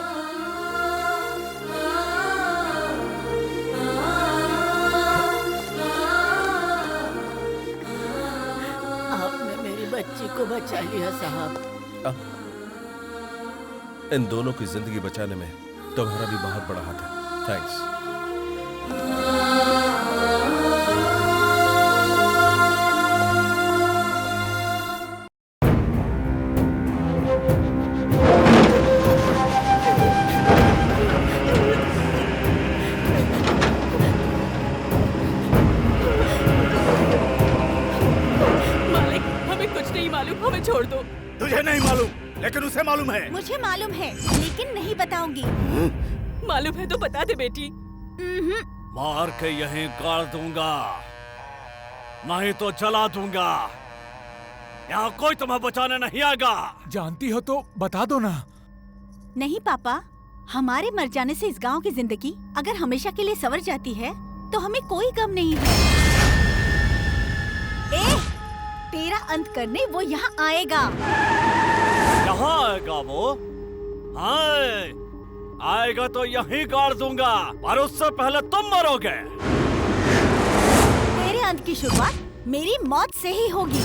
आपने मेरी बच्ची को बचा लिया साहब। इन दोनों की जिंदगी बचाने में तुम्हारा भी बहुत बड़ा हाथ है। थैंक्स। मालिक, हमें कुछ नहीं मालूम, हमें छोड़ दो। तुझे नहीं मालूम, लेकिन उसे मालूम है। मुझे मालूम है, लेकिन नहीं बताऊंगी। मालूम है तो बता दे बेटी। मार के यहीं गाड़ दूंगा, नहीं तो जला दूंगा। यहाँ कोई तुम्हें बचाने नहीं आएगा। जानती हो तो बता दो ना। नहीं पापा, हमारे मर जाने से इस गांव की जिंदगी अगर हमेशा के लिए संवर जाती है तो हमें कोई गम नहीं है। तेरा अंत करने वो यहाँ आएगा। यहाँ आएगा वो? आएगा तो यहीं गाड़ दूंगा, और उससे पहले तुम मरोगे। तेरे अंत की शुरुआत मेरी मौत से ही होगी।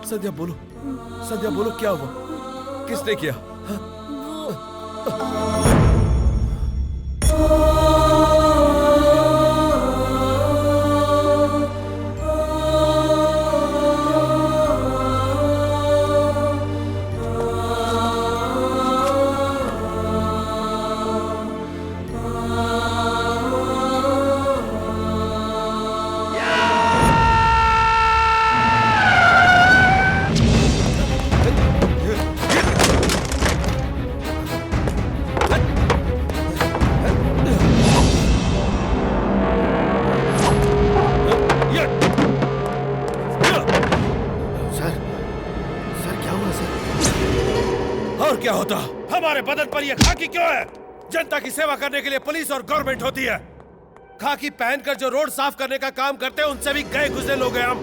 संध्या बोलो, संध्या बोलो, क्या हुआ? किसने किया? क्या होता? हमारे बदन पर यह खाकी क्यों है? जनता की सेवा करने के लिए पुलिस और गवर्नमेंट होती है। खाकी पहनकर जो रोड साफ करने का काम करते हैं उनसे भी गए गुजरे लोग हैं हम।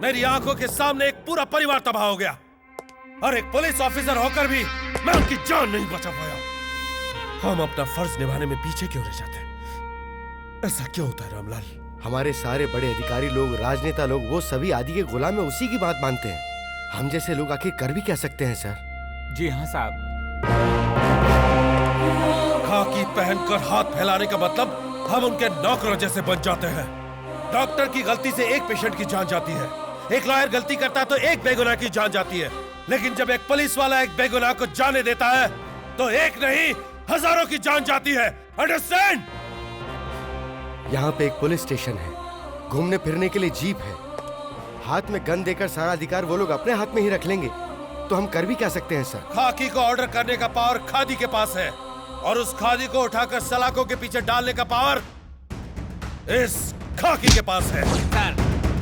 मेरी आंखों के सामने एक पूरा परिवार तबाह हो गया और एक पुलिस ऑफिसर होकर भी मैं उनकी जान नहीं बचा पाया। हम अपना फर्ज निभाने में पीछे क्यों रह जाते हैं? ऐसा क्यों होता है रामलाल? हमारे सारे बड़े अधिकारी लोग, राजनेता लोग, वो सभी आदि के गुलाम में उसी की बात मानते हैं। हम जैसे लोग आखिर कर भी क्या सकते हैं सर? जी हाँ साहब। खाकी पहनकर हाथ फैलाने का मतलब हम उनके नौकरों जैसे बन जाते हैं। डॉक्टर की गलती से एक पेशेंट की जान जाती है, एक लॉयर गलती करता है तो एक बेगुनाह की जान जाती है, लेकिन जब एक पुलिस वाला एक बेगुनाह को जाने देता है तो एक नहीं हजारों की जान जाती है। अंडरस्टैंड? यहाँ पे एक पुलिस स्टेशन है, घूमने फिरने के लिए जीप है, हाथ में गन देकर सारा अधिकार वो लोग अपने हाथ में ही रख लेंगे, तो हम कर भी क्या सकते हैं सर? खाकी को ऑर्डर करने का पावर खादी के पास है और उस खादी को उठाकर सलाखों के पीछे डालने का पावर इस खाकी के पास है। सर,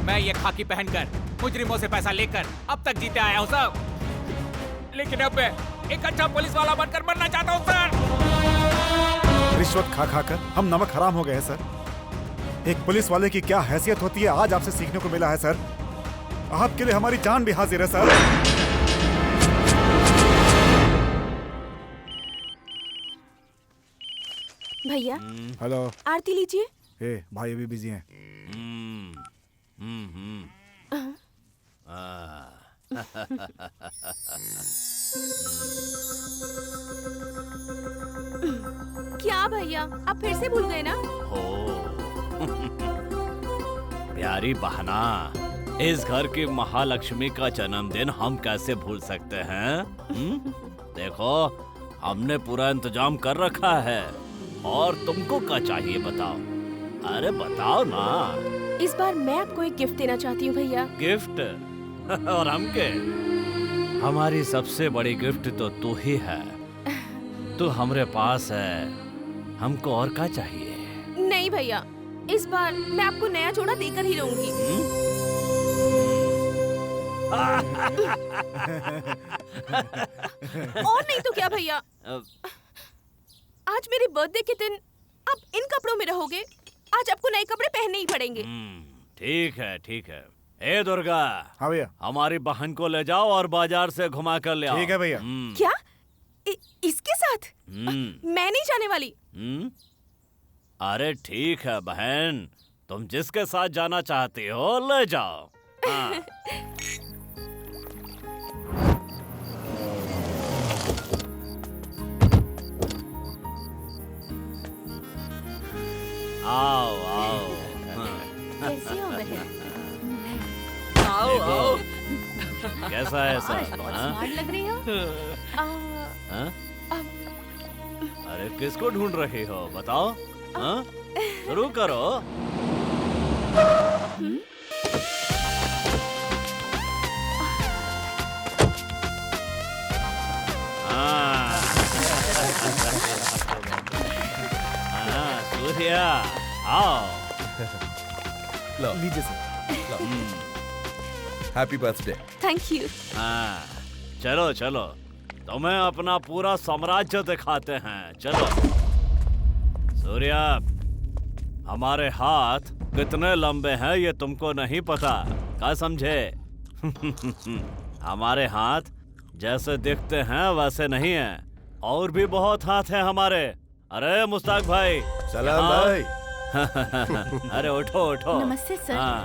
मैं ये खाकी पहनकर मुजरिमों से पैसा लेकर अब तक जीते आया हूँ सर, लेकिन अब मैं एक अच्छा पुलिस वाला बनकर मरना चाहता हूँ सर। रिश्वत खा खा कर हम नमक हराम हो गए हैं सर। एक पुलिस वाले की क्या हैसियत होती है आज आपसे सीखने को मिला है सर। आपके लिए हमारी जान भी हाजिर है सर। भैया हेलो। आरती लीजिए। ए भाई अभी बिजी हैं। क्या भैया आप फिर से भूल गए ना? हो प्यारी बहना, इस घर की महालक्ष्मी का जन्मदिन हम कैसे भूल सकते हैं? देखो हमने पूरा इंतजाम कर रखा है और तुमको क्या चाहिए बताओ। अरे बताओ ना। इस बार मैं आपको एक गिफ्ट देना चाहती हूँ भैया। गिफ्ट? और हम के? हमारी सबसे बड़ी गिफ्ट तो तू ही है। तू हमरे पास है, हमको और क्या चाहिए? नहीं भैया, इस बार मैं आपको नया जोड़ा देकर ही रहूंगी। और नहीं तो क्या भैया, आज मेरे बर्थडे के दिन आप इन कपड़ों में रहोगे। आज आपको नए कपड़े पहनने ही पड़ेंगे। ठीक है ठीक है। ए दुर्गा। हाँ भैया। हमारी बहन को ले जाओ और बाजार से घुमा कर ले आओ। ठीक है भैया। क्या इसके साथ? मैं नहीं जाने वाली। अरे ठीक है बहन, तुम जिसके साथ जाना चाहती हो ले जाओ। हाँ। आओ आओ। कैसी हो बहन? आओ आओ। कैसा है सब? स्मार्ट लग रही हो। हाँ? अरे किसको ढूंढ रही हो बताओ? हाँ? शुरू करो। सूर्या आओ। लो लीजिए sir. Happy birthday. Thank you. हाँ चलो चलो, तुम्हें अपना पूरा साम्राज्य दिखाते हैं। चलो सूर्या, हमारे हाथ कितने लंबे हैं ये तुमको नहीं पता, क्या समझे? हमारे हाथ जैसे दिखते हैं वैसे नहीं हैं, और भी बहुत हाथ हैं हमारे। अरे मुस्ताक भाई। सलाम भाई। अरे उठो उठो। नमस्ते सर। हाँ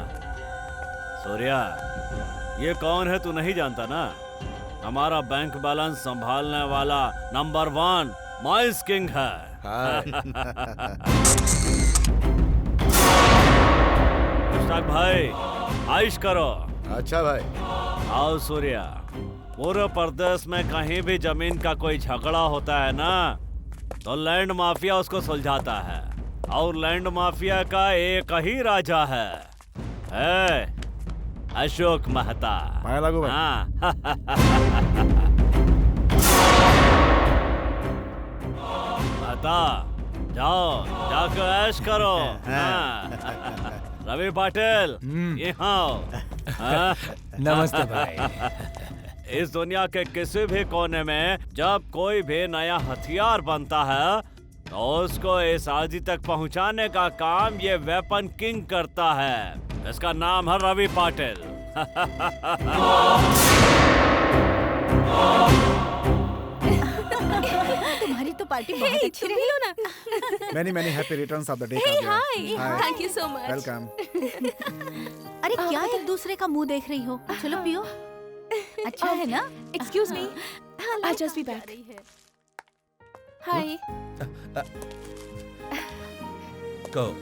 सूर्या, ये कौन है तू नहीं जानता ना? हमारा बैंक बैलेंस संभालने वाला नंबर 1 माइस किंग है। मुस्ताक भाई आइश करो। अच्छा भाई। आओ सूर्या, पूरे प्रदेश में कहीं भी जमीन का कोई झगड़ा होता है ना, तो लैंड माफिया उसको सुलझाता है, और लैंड माफिया का एक ही राजा है, अशोक मेहता। लागू भाई। हाँ। मेहता जाओ, जाकर ऐश करो। हाँ। रवि पाटिल यहाँ आओ। नमस्ते भाई। इस दुनिया के किसी भी कोने में जब कोई भी नया हथियार बनता है तो उसको इस आदि तक पहुंचाने का काम ये वेपन किंग करता है। इसका नाम है रवि पाटिल। तुम्हारी तो पार्टी बहुत अच्छी रही। लो ना। Many happy returns of the day. Hi, thank you so much. Welcome. अरे क्या एक दूसरे का मुंह देख रही हो? चलो पियो। अच्छा है ना? Excuse me, I just be back. Hi. कहो।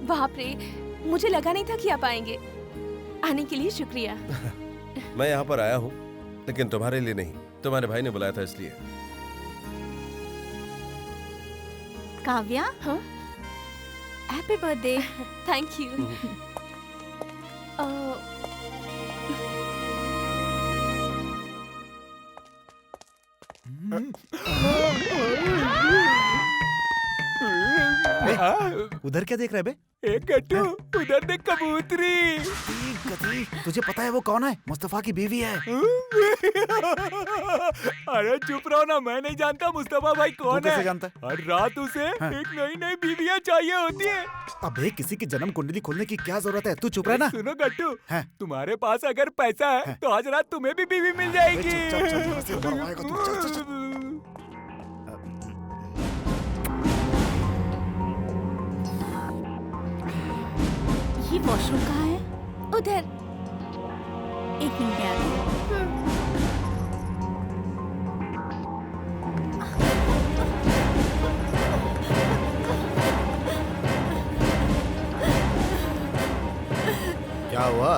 बाप रे, मुझे लगा नहीं था कि आप आएंगे। आने के लिए शुक्रिया। मैं यहाँ पर आया हूँ लेकिन तुम्हारे लिए नहीं, तुम्हारे भाई ने बुलाया था इसलिए। काव्या, हाँ? Happy birthday. Thank you. उधर क्या देख रहे बे? एक गट्टू उधर देख कबूतरी। तुझे पता है वो कौन है? मुस्तफा की बीवी है। अरे चुप रहो ना, मैं नहीं जानता मुस्तफा भाई कौन तू कैसे है। जानता है? हर रात उसे एक नई नई बीवियां चाहिए होती है। अबे किसी की जन्म कुंडली खोलने की क्या जरूरत है? तू चुप रह ना। सुनो गट्टू, है? तुम्हारे पास अगर पैसा है तो आज रात तुम्हें भी बीवी मिल जाएगी। चल, चल, यहाँ से बाहर आएगा तू, चल, चल, चल। ये वॉशरूम कहाँ है? उधर। एक मिनट में आ रही हूँ। क्या हुआ?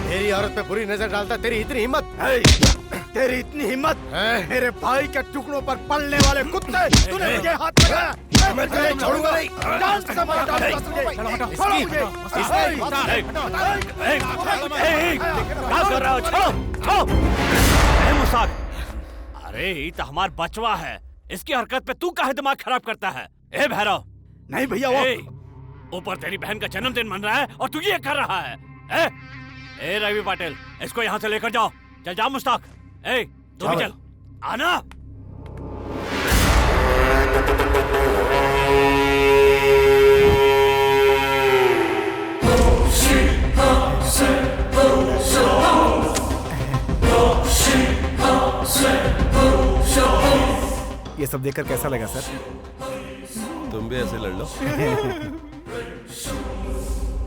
मेरी औरत पे बुरी नजर डालता, तेरी इतनी हिम्मत? तेरी इतनी हिम्मत? मेरे भाई के टुकड़ों पर पलने वाले कुत्ते, तूने मुझे हाथ लगाया। मैं तुझे छोड़ूंगा नहीं। जान से मार डालूंगा तुझे। क्या कर रहे हो? छोड़ो, छोड़ो। ए मुसाक, अरे ये तो हमार बचवा है, इसकी हरकत पे तू काहे दिमाग खराब करता है? ए भैरव। नहीं भैया, वो ऊपर तेरी बहन का जन्मदिन मन रहा है और तू ये कर रहा है। ए रवि पाटिल, इसको यहाँ से लेकर जाओ। चल जा मुस्ताक। ए तू भी चल, आना। ये सब देखकर कैसा लगा सर? तुम भी ऐसे लड़ लो।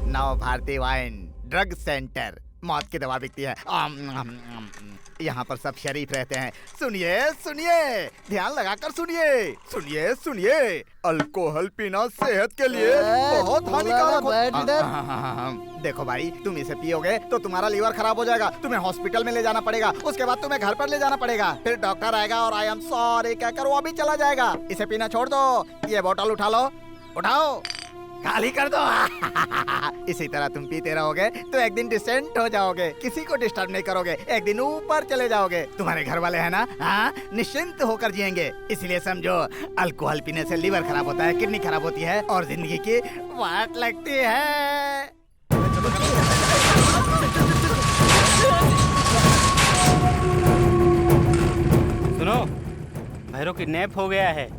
नव भारती वाइन ड्रग सेंटर, मौत की दवा बिकती है। यहाँ पर सब शरीफ रहते हैं। सुनिए सुनिए, ध्यान लगाकर सुनिए, सुनिए सुनिए। अल्कोहल पीना सेहत के लिए बहुत हानिकारक होता है। देखो भाई, तुम इसे पियोगे तो तुम्हारा लीवर खराब हो जाएगा, तुम्हें हॉस्पिटल में ले जाना पड़ेगा, उसके बाद तुम्हें घर पर ले जाना पड़ेगा, फिर डॉक्टर आएगा और आई एम सॉरी कहकर वो भी चला जाएगा। इसे पीना छोड़ दो। ये बोतल उठा लो, उठाओ, खाली कर दो। इसी तरह तुम पीते रहोगे तो एक दिन डिसेंट हो जाओगे, किसी को डिस्टर्ब नहीं करोगे, एक दिन ऊपर चले जाओगे। तुम्हारे घर वाले हैं ना, हाँ, निश्चिंत होकर जिएंगे। इसलिए समझो, अल्कोहल पीने से लीवर खराब होता है, किडनी खराब होती है और जिंदगी की वाट लगती है। सुनो, भैरव किडनैप हो गया है।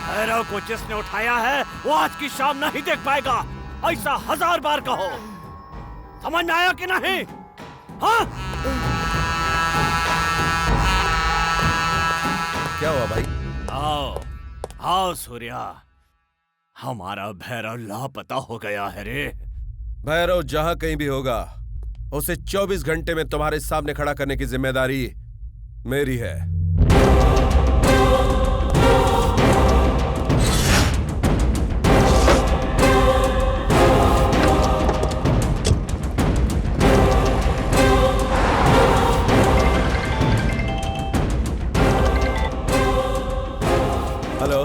भैरव को जिसने उठाया है वो आज की शाम नहीं देख पाएगा। ऐसा 1000 बार कहो। समझ में आया कि नहीं? हाँ? क्या हुआ भाई? आओ आओ सूर्या, हमारा भैरव लापता हो गया है रे। भैरव जहां कहीं भी होगा, उसे 24 घंटे में तुम्हारे सामने खड़ा करने की जिम्मेदारी मेरी है। हेलो,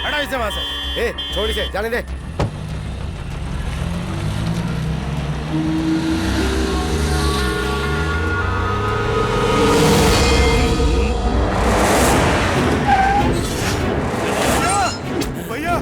हटा इसे वहां से। छोड़ इसे, जाने दे। भैया,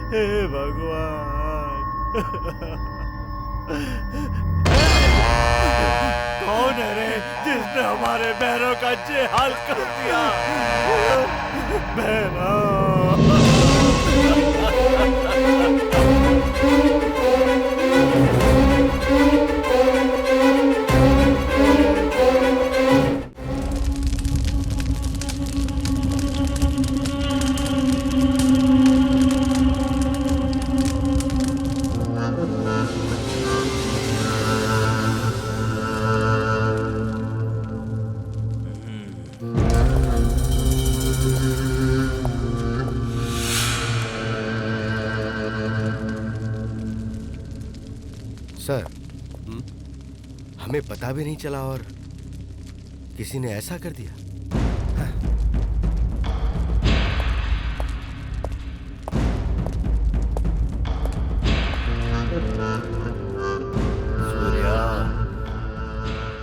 हे भगवान, कौन है रे जिसने हमारे बहनों का ये हाल कर दिया? सर, हमें पता भी नहीं चला और किसी ने ऐसा कर दिया। सूर्या,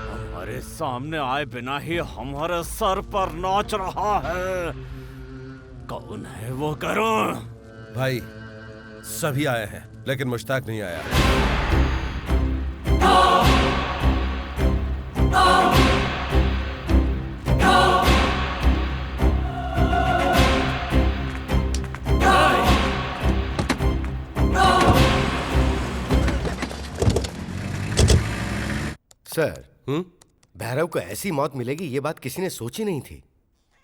हमारे सामने आए बिना ही हमारे सर पर नाच रहा है। कौन है वो करुण? भाई, सभी आए हैं लेकिन मुश्ताक नहीं आया। सर, भैरव को ऐसी मौत मिलेगी ये बात किसी ने सोची नहीं थी।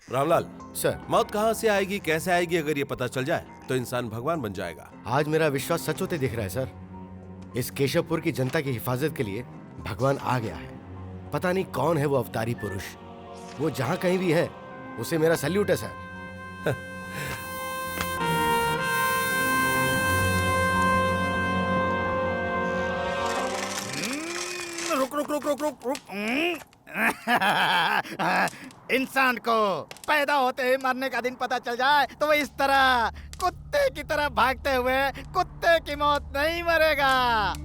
रामलाल, सर, मौत कहां से आएगी, कैसे आएगी, अगर ये पता चल जाए तो इंसान भगवान बन जाएगा। आज मेरा विश्वास सच होते दिख रहा है सर। इस केशवपुर की जनता की हिफाजत के लिए भगवान आ गया है। पता नहीं कौन है वो अवतारी पुरुष। वो जहां कहीं भी है उसे मेरा सल्यूट है सर। रुक रुक रुक रुक रुक रुक। इंसान को पैदा होते ही मरने का दिन पता चल जाए तो वो इस तरह कुत्ते की तरह भागते हुए कुत्ते की मौत नहीं मरेगा।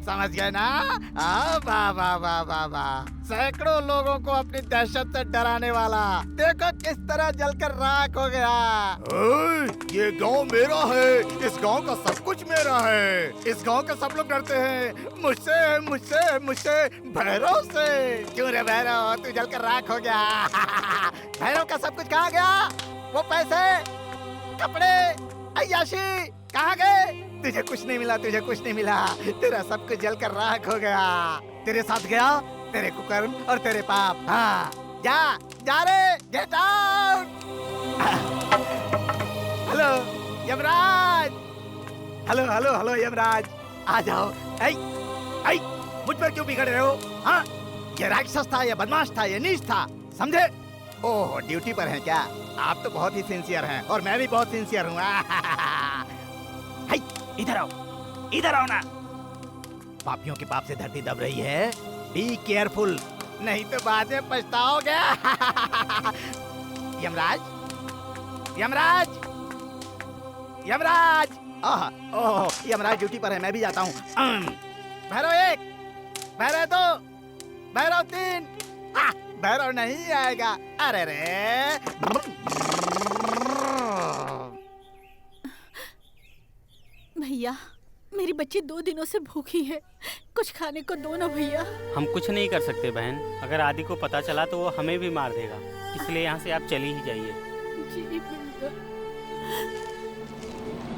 समझ गए ना? वाह वाह वाह वाह वाह। सैकड़ों लोगों को अपनी दहशत से डराने वाला देखो किस तरह जलकर राख हो गया। ये गांव मेरा है, इस गांव का सब कुछ मेरा है। इस गांव के सब लोग डरते हैं मुझसे मुझसे मुझसे भैरव से। क्यों रे भैरव, तू जलकर राख हो गया। भैरव का सब कुछ कहाँ गया? वो पैसे, कपड़े, अय्याशी कहाँ गए? तुझे कुछ नहीं मिला, तुझे कुछ नहीं मिला। तेरा सब कुछ जलकर राख हो गया। तेरे साथ गया तेरे कुकर्म और तेरे पाप। हाँ, जा जा रे, get out. Hello Yamraj, hello hello hello Yamraj, आ जाओ। ऐ मुझ पर क्यों बिगड़ रहे हो? हाँ, ये राक्षस था, ये बदमाश था, ये नीच था, समझे? ओह, ड्यूटी पर हैं क्या? आप तो बहुत ही सिंसियर हैं और मैं भी बहुत सिंसियर हूँ। इधर आओ, इधर आओ ना। पापियों के पाप से धरती दब रही है। बी केयरफुल, नहीं तो बाद में पछताओगे। यमराज, यमराज, यमराज। ओह, यमराज ड्यूटी पर है, मैं भी जाता हूँ। भैरव 1, भैरव 2, भैरव 3। भैरव नहीं आएगा। अरे रे, भैया, मेरी बच्ची 2 दिनों से भूखी है, कुछ खाने को दो ना भैया। हम कुछ नहीं कर सकते बहन। अगर आदि को पता चला तो वो हमें भी मार देगा, इसलिए यहाँ से आप चली ही जाइए। जी भैया।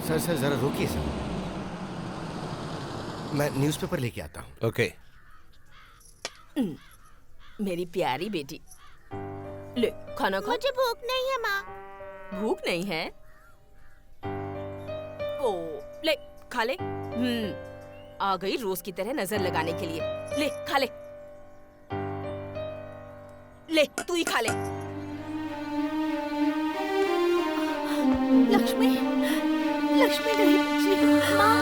सर सर जरा रोकिए सर, मैं न्यूज़पेपर लेके आता हूँ। ओके। मेरी प्यारी बेटी, ले खाना खा। मुझे भूख नहीं है माँ। भूख नहीं है? ओ, ले खा ले। आ गई रोज की तरह नजर लगाने के लिए। ले खा ले, ले तू ही खा ले। लक्ष्मी, लक्ष्मी नहीं बच्ची। माँ,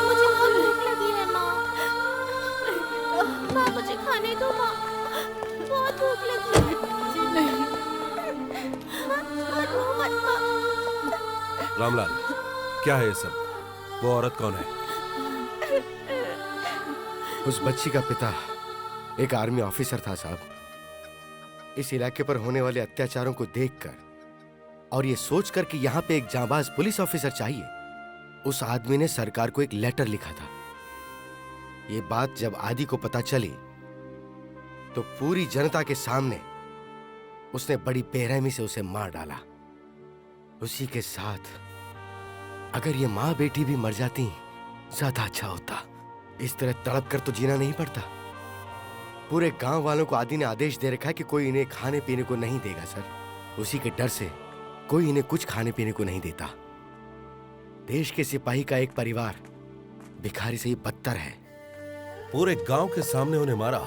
मुझे बहुत भूख लगी है माँ। माँ मुझे खाने दो माँ, बहुत भूख लगी है। जी नहीं। माँ रो मत माँ। रामलाल, क्या है ये सब? वो औरत कौन है? उस बच्ची का पिता एक आर्मी ऑफिसर था साहब। इस इलाके पर होने वाले अत्याचारों को देखकर और ये सोचकर कि यहाँ पे एक जांबाज पुलिस ऑफिसर चाहिए, उस आदमी ने सरकार को एक लेटर लिखा था। ये बात जब आदि को पता चली तो पूरी जनता के सामने उसने बड़ी बेरहमी से उसे मार डाला। उसी के साथ अगर ये माँ बेटी भी मर जाती ज्यादा अच्छा होता। इस तरह तड़प कर तो जीना नहीं पड़ता। पूरे गांव वालों को आदि ने आदेश दे रखा है कि कोई इन्हें खाने पीने को नहीं देगा सर। उसी के डर से कोई इन्हें कुछ खाने पीने को नहीं देता। देश के सिपाही का एक परिवार भिखारी से ही बदतर है। पूरे गांव के सामने उन्हें मारा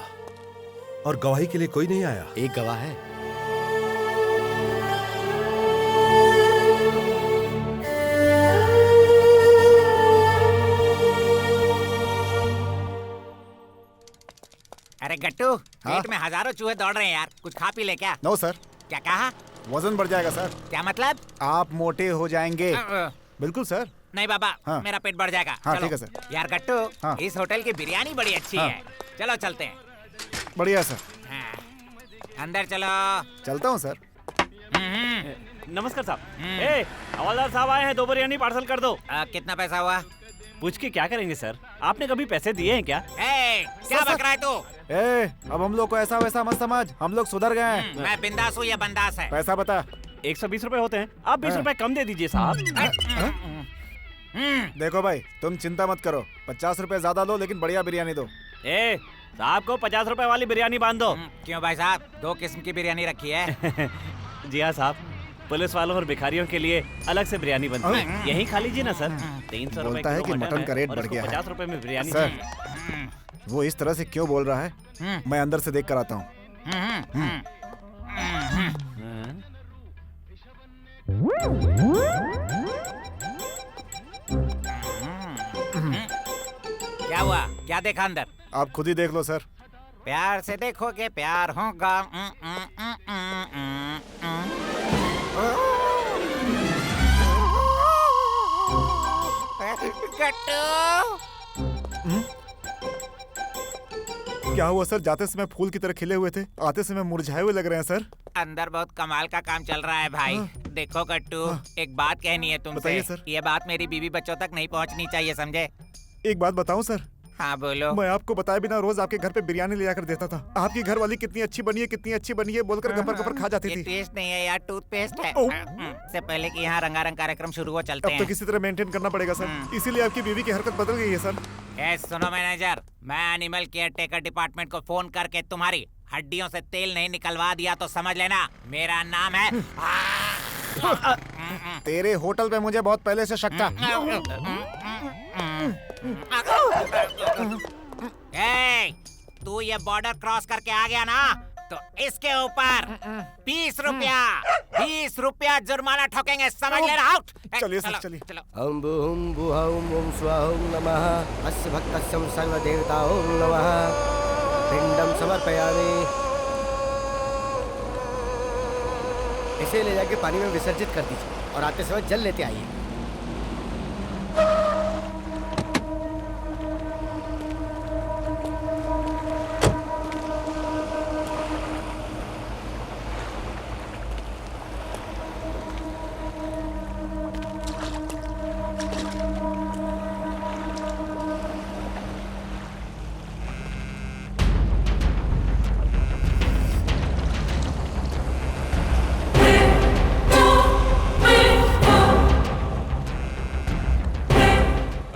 और गवाही के लिए कोई नहीं आया। एक गवाह है। अरे गट्टू, पेट में हजारों चूहे दौड़ रहे हैं यार, कुछ खा पी ले क्या? No sir. क्या कहा? वजन बढ़ जाएगा सर। क्या मतलब? आप मोटे हो जाएंगे। बिल्कुल सर। नहीं बाबा, हाँ। मेरा पेट बढ़ जाएगा। हाँ, चलो। ठीक है सर। यार गट्टू, हाँ। इस होटल की बिरयानी बड़ी अच्छी हाँ। है। चलो चलते हैं। बढ़िया सर। हाँ। अंदर चलो। चलता हूँ सर। नमस्कार साहब। ए, हवलदार साहब आए हैं, 2 बिरयानी पार्सल कर दो। कितना पैसा हुआ? पूछ के क्या करेंगे सर? आपने कभी पैसे दिए हैं क्या? क्या बक रहा है तू? अब हम लोग को ऐसा वैसा मत समझ, हम लोग सुधर गए हैं। मैं बिंदास हूँ या बंदास है? पैसा बता। 120 रुपए होते हैं, आप 20 रुपए कम दे दीजिए साहब। देखो भाई, तुम चिंता मत करो, 50 रुपए ज्यादा लो लेकिन बढ़िया बिरयानी दो। ए, साहब को 50 रुपए वाली बिरयानी बांध दो। क्यों भाई साहब, 2 किस्म की बिरयानी रखी है? जी हाँ साहब, पुलिस वालों और भिखारियों के लिए अलग से बिरयानी बनती है। यही खा लीजिए ना सर। 300 रुपए बोलता है कि मटन का रेट बढ़ गया है। 50 रुपए में बिरयानी। सर, वो इस तरह से क्यों बोल रहा है, मैं अंदर से देख कर आता हूँ। क्या हुआ? क्या देखा अंदर? आप खुद ही देख लो सर। प्यार से देखोगे प्यार होगा। क्या हुआ सर? जाते समय फूल की तरह खिले हुए थे, आते समय मुरझाए हुए लग रहे हैं सर। अंदर बहुत कमाल का काम चल रहा है भाई। देखो गट्टू, एक बात कहनी है तुमसे। बताइए सर। ये बात मेरी बीवी बच्चों तक नहीं पहुंचनी चाहिए, समझे? एक बात बताऊं सर? हाँ बोलो। मैं आपको बताए बिना रोज आपके घर पे बिरयानी ले जाकर देता था। आपकी घर वाली कितनी अच्छी बनी है, कितनी अच्छी बनी है बोलकर गपर गपर खा जाती ये थी। टेस्ट नहीं है यार, टूथपेस्ट है। से पहले कि यहाँ रंगारंग कार्यक्रम शुरू हो, चलते अब हैं। तो किसी तरह मेंटेन करना पड़ेगा सर, इसीलिए आपकी बीवी की हरकत बदल गई है सर। सुनो मैनेजर, मैं एनिमल केयर टेकर डिपार्टमेंट को फोन करके तुम्हारी हड्डियों से तेल नहीं निकलवा दिया तो समझ लेना मेरा नाम है। तेरे होटल पे मुझे बहुत पहले से शक था। तू ये बॉर्डर क्रॉस करके आ गया ना, तो इसके ऊपर 20 रुपया जुर्माना ठोकेंगे, समझ लेना। आउट। चलिए सर, चलिए। हम बुहुम बुहाउम ओम स्वाहुम नमः अस्य भक्तस्यं सर्वदेवताओं नमः पिंडम समर्पयामि। इसे ले जाके पानी में विसर्जित कर दीजिए और आते समय जल लेते आइए।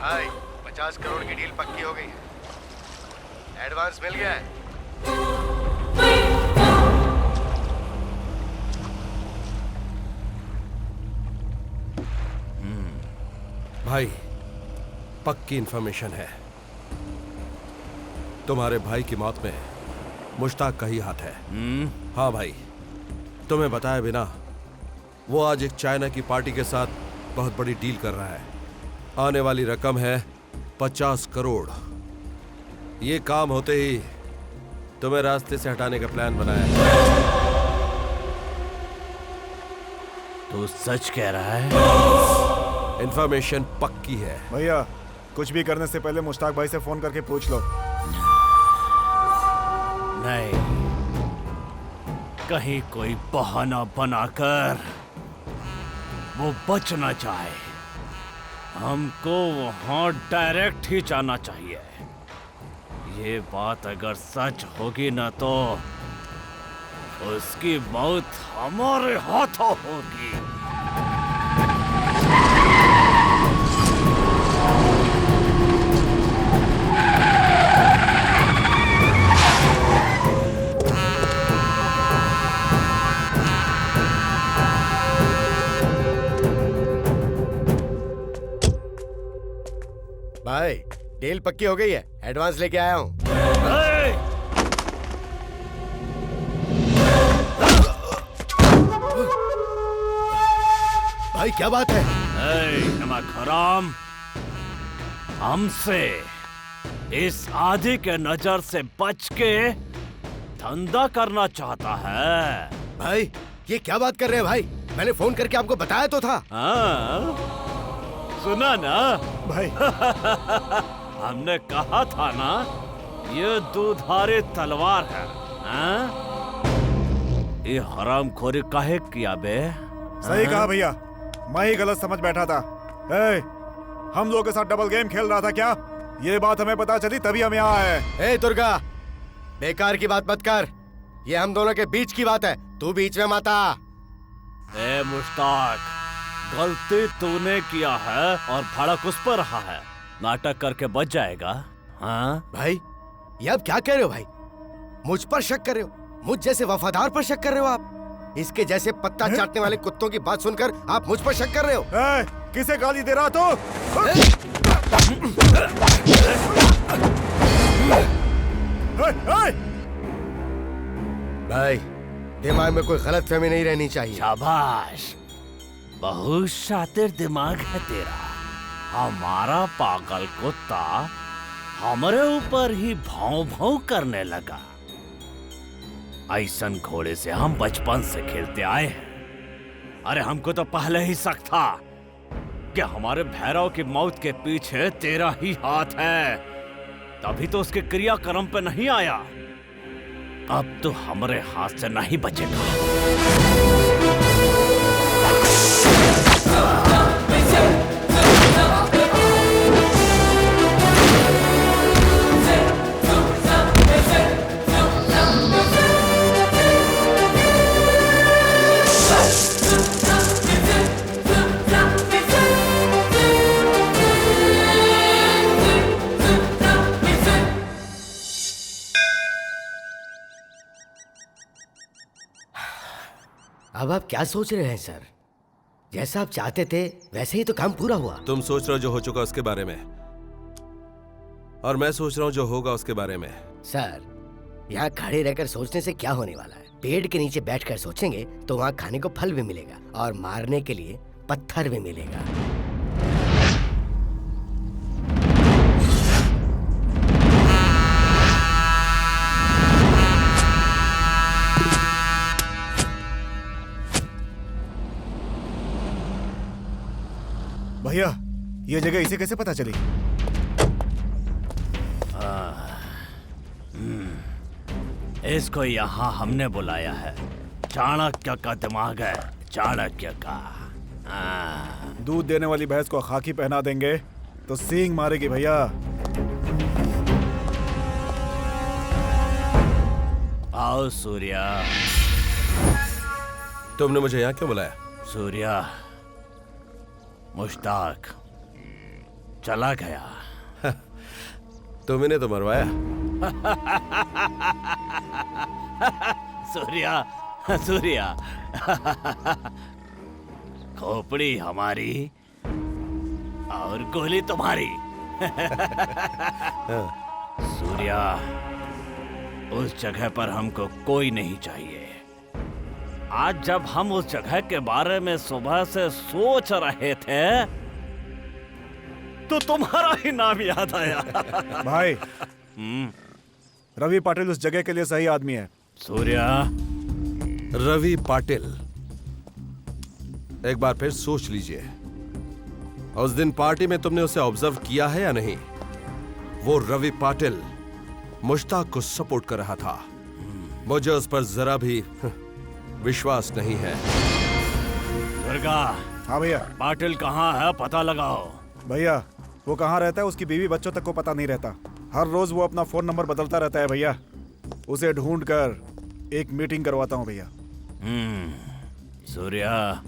भाई 50 करोड़ की डील पक्की हो गई है, एडवांस मिल गया है। भाई, पक्की इंफॉर्मेशन है। तुम्हारे भाई की मौत में मुश्ताक का ही हाथ है। हाँ भाई, तुम्हें बताए बिना वो आज एक चाइना की पार्टी के साथ बहुत बड़ी डील कर रहा है। आने वाली रकम है 50 करोड़। ये काम होते ही तुम्हें रास्ते से हटाने का प्लान बनाया है। तो सच कह रहा है? इंफॉर्मेशन पक्की है। भैया, कुछ भी करने से पहले मुश्ताक भाई से फोन करके पूछ लो। नहीं, कहीं कोई बहाना बनाकर वो बच न जाए। हमको वहां डायरेक्ट ही जाना चाहिए। ये बात अगर सच होगी ना तो उसकी मौत हमारे हाथों होगी। भाई डील पक्की हो गई है, एडवांस लेके आया हूँ। भाई क्या बात है? नमक हराम, हमसे इस आदि के नजर से बच के धंधा करना चाहता है। भाई ये क्या बात कर रहे हैं भाई? मैंने फोन करके आपको बताया तो था। हाँ, सुना ना भाई? हमने कहा था ना, ये दुधारी तलवार है। हाँ? ये हरामखोरी काहे किया बे? सही कहा भैया, मैं ही गलत समझ बैठा था। हम लोगों के साथ डबल गेम खेल रहा था क्या? ये बात हमें पता चली तभी हम यहाँ आए। दुर्गा, बेकार की बात मत कर। ये हम दोनों के बीच की बात है, तू बीच में मत आ। मुश्ताक, गलती तूने किया है और भड़क उस पर रहा है। नाटक करके बच जाएगा। हाँ भाई, ये अब क्या कह रहे हो भाई? मुझ पर शक कर रहे हो? मुझ जैसे वफादार पर शक कर रहे हो आप? इसके जैसे पत्ता चाटने वाले कुत्तों की बात सुनकर आप मुझ पर शक कर रहे हो? किसे गाली दे रहा तो? भाई, दिमाग में कोई गलतफहमी नहीं रहनी चाहिए। शाबाश, बहुत शातिर दिमाग है तेरा। हमारा पागल कुत्ता हमारे ऊपर ही भाव भाव करने लगा। ऐसन घोड़े से हम बचपन से खेलते आए हैं। अरे हमको तो पहले ही शक था कि हमारे भैरव की मौत के पीछे तेरा ही हाथ है, तभी तो उसके क्रियाक्रम पे नहीं आया। अब तो हमारे हाथ से नहीं बचेगा। अब आप क्या सोच रहे हैं सर? जैसा आप चाहते थे वैसे ही तो काम पूरा हुआ। तुम सोच रहे हो जो हो चुका उसके बारे में, और मैं सोच रहा हूँ जो होगा उसके बारे में। सर, यहाँ खड़े रहकर सोचने से क्या होने वाला है? पेड़ के नीचे बैठकर सोचेंगे तो वहाँ खाने को फल भी मिलेगा और मारने के लिए पत्थर भी मिलेगा। भैया, ये जगह इसे कैसे पता चली? इसको यहाँ हमने बुलाया है। चाणक्य का दिमाग है, चाणक्य का। दूध देने वाली भैंस को खाकी पहना देंगे तो सींग मारेगी भैया। आओ सूर्या। तुमने मुझे यहाँ क्यों बुलाया? सूर्या, मुश्ताक चला गया। तुमने तो मरवाया। सूर्या, सूर्या, खोपड़ी हमारी और गोली तुम्हारी। सूर्या, उस जगह पर हमको कोई नहीं चाहिए। आज जब हम उस जगह के बारे में सुबह से सोच रहे थे तो तुम्हारा ही नाम याद आया। भाई, रवि पाटिल उस जगह के लिए सही आदमी है। सूर्या, रवि पाटिल, एक बार फिर सोच लीजिए, उस दिन पार्टी में तुमने उसे ऑब्जर्व किया है या नहीं? वो रवि पाटिल मुश्ताक को सपोर्ट कर रहा था। मुझे उस पर जरा भी विश्वास नहीं है। दुर्गा, हाँ भैया। पाटिल कहाँ है, पता लगाओ। भैया वो कहाँ रहता है उसकी बीवी बच्चों तक को पता नहीं रहता। हर रोज वो अपना फोन नंबर बदलता रहता है भैया। उसे ढूंढ कर एक मीटिंग करवाता हूँ भैया। सूर्या।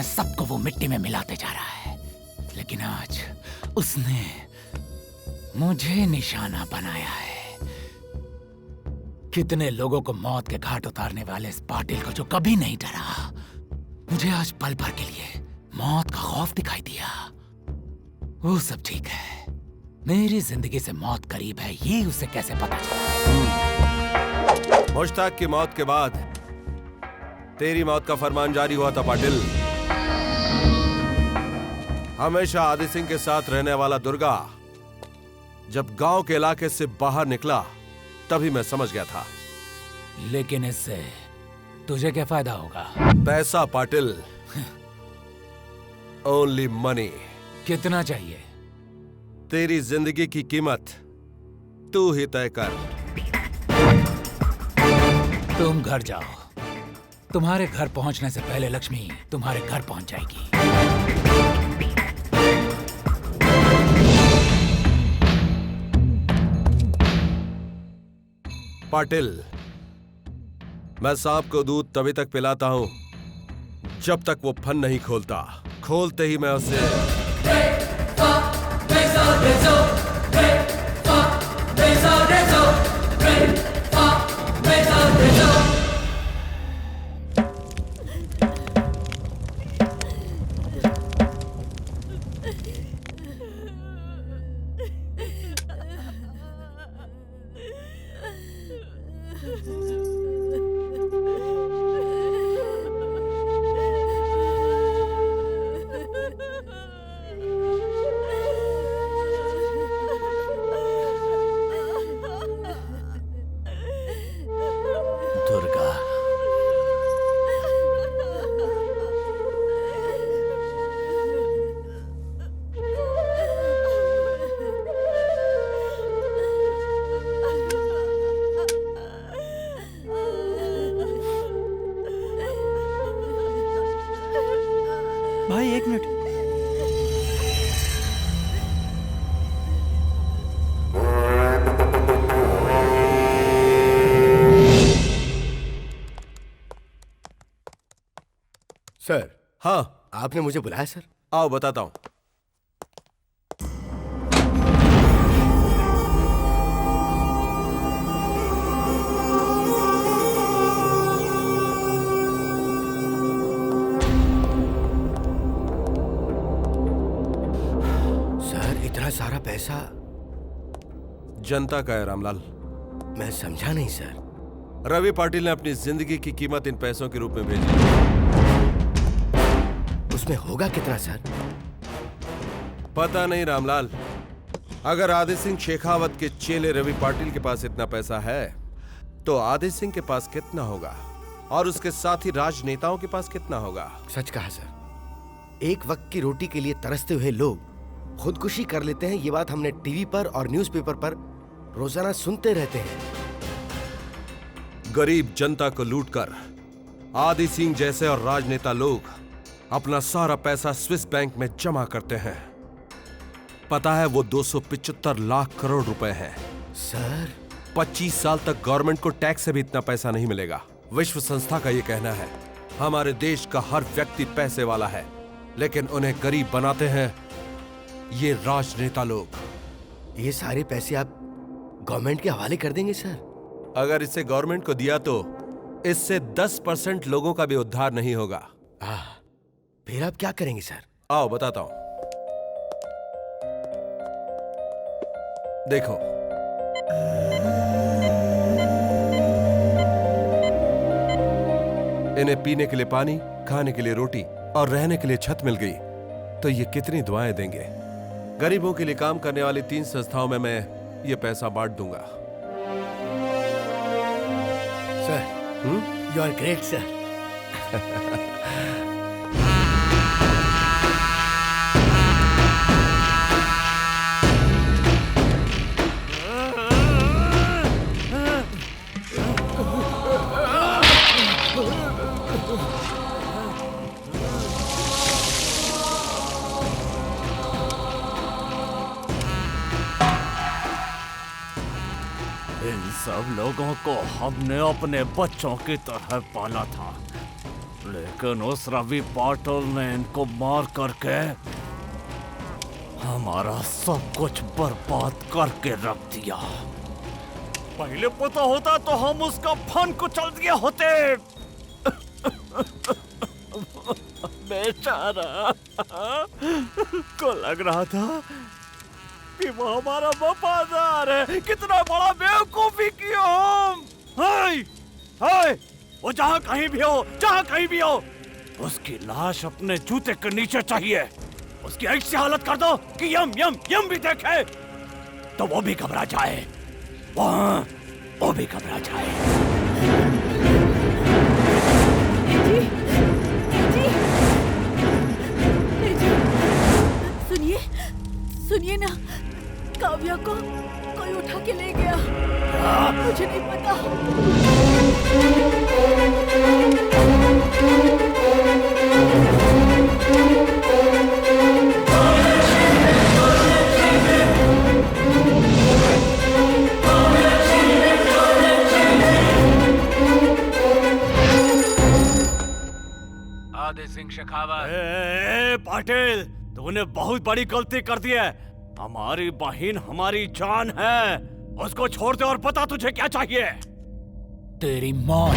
सबको वो मिट्टी में मिलाते जा रहा है, लेकिन आज उसने मुझे निशाना बनाया है। कितने लोगों को मौत के घाट उतारने वाले इस पाटिल को जो कभी नहीं डरा, मुझे आज पल भर के लिए मौत का खौफ दिखाई दिया। वो सब ठीक है, मेरी जिंदगी से मौत करीब है, ये उसे कैसे पता चला? मुश्ताक की मौत के बाद तेरी मौत का फरमान जारी हुआ था पाटिल। हमेशा आदि सिंह के साथ रहने वाला दुर्गा जब गांव के इलाके से बाहर निकला तभी मैं समझ गया था। लेकिन इससे तुझे क्या फायदा होगा? पैसा पाटिल, ओनली मनी। कितना चाहिए? तेरी जिंदगी की कीमत तू ही तय कर। तुम घर जाओ, तुम्हारे घर पहुंचने से पहले लक्ष्मी तुम्हारे घर पहुंच जाएगी। पाटिल, मैं सांप को दूध तभी तक पिलाता हूं जब तक वो फन नहीं खोलता। खोलते ही मैं उसे भाई एक मिनट। सर। हाँ, आपने मुझे बुलाया सर? आओ बताता हूं। सारा पैसा जनता का है रामलाल। मैं समझा नहीं सर। रवि पाटिल ने अपनी जिंदगी की कीमत इन पैसों के रूप में भेजी। उसमें होगा कितना सर? पता नहीं रामलाल। अगर आदि सिंह शेखावत के चेले रवि पाटिल के पास इतना पैसा है तो आदि सिंह के पास कितना होगा और उसके साथी राजनेताओं के पास कितना होगा? सच कहा सर। एक वक्त की रोटी के लिए तरसते हुए लोग खुदकुशी कर लेते हैं, ये बात हमने टीवी पर और न्यूज़पेपर पर रोजाना सुनते रहते हैं। गरीब जनता को लूटकर आदि सिंह जैसे और राजनेता लोग अपना सारा पैसा स्विस बैंक में जमा करते हैं। पता है वो 275 लाख करोड़ रुपए हैं। सर 25 साल तक गवर्नमेंट को टैक्स से भी इतना पैसा नहीं मिलेगा। विश्व संस्था का ये कहना है हमारे देश का हर व्यक्ति पैसे वाला है, लेकिन उन्हें गरीब बनाते हैं ये राजनेता लोग। ये सारे पैसे आप गवर्नमेंट के हवाले कर देंगे सर? अगर इसे गवर्नमेंट को दिया तो इससे 10% लोगों का भी उद्धार नहीं होगा। फिर आप क्या करेंगे सर? आओ बताता हूं। देखो, इन्हें पीने के लिए पानी, खाने के लिए रोटी और रहने के लिए छत मिल गई तो ये कितनी दुआएं देंगे। गरीबों के लिए काम करने वाली 3 संस्थाओं में मैं ये पैसा बांट दूंगा। Sir you are great sir. इन सब लोगों को हमने अपने बच्चों की तरह पाला था, लेकिन उस रवि पाटिल ने इनको मार करके हमारा सब कुछ बर्बाद करके रख दिया। पहले पता होता तो हम उसका फन कुचल दिए होते। बेचारा को लग रहा था कि वो हमारा वफादार है। कितना बड़ा बेवकूफी किया हम। हाय हाय, वो जहाँ कहीं भी हो उसकी लाश अपने जूते के नीचे चाहिए। उसकी ऐसी हालत कर दो कि यम यम यम भी देखे तो वो भी घबरा जाए। वो भी घबरा जाए। सुनिए सुनिए ना, काव्या को कोई उठा के ले गया। मुझे नहीं पता। आदि सिंह शेखावत। पाटिल, तूने बहुत बड़ी गलती कर दी है। हमारी बहन हमारी जान है, उसको छोड़ दे। और पता तुझे क्या चाहिए? तेरी मौत।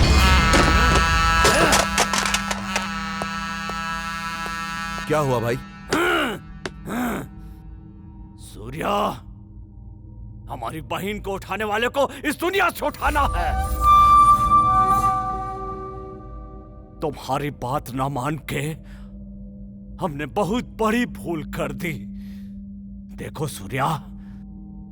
क्या हुआ भाई? सूर्या, हमारी बहन को उठाने वाले को इस दुनिया से उठाना है। तुम्हारी बात ना मान के हमने बहुत बड़ी भूल कर दी। देखो सूर्या,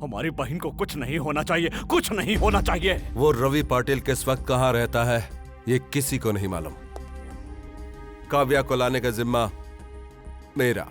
हमारी बहन को कुछ नहीं होना चाहिए, कुछ नहीं होना चाहिए। वो रवि पाटिल किस वक्त कहाँ रहता है ये किसी को नहीं मालूम। काव्या को लाने का जिम्मा मेरा।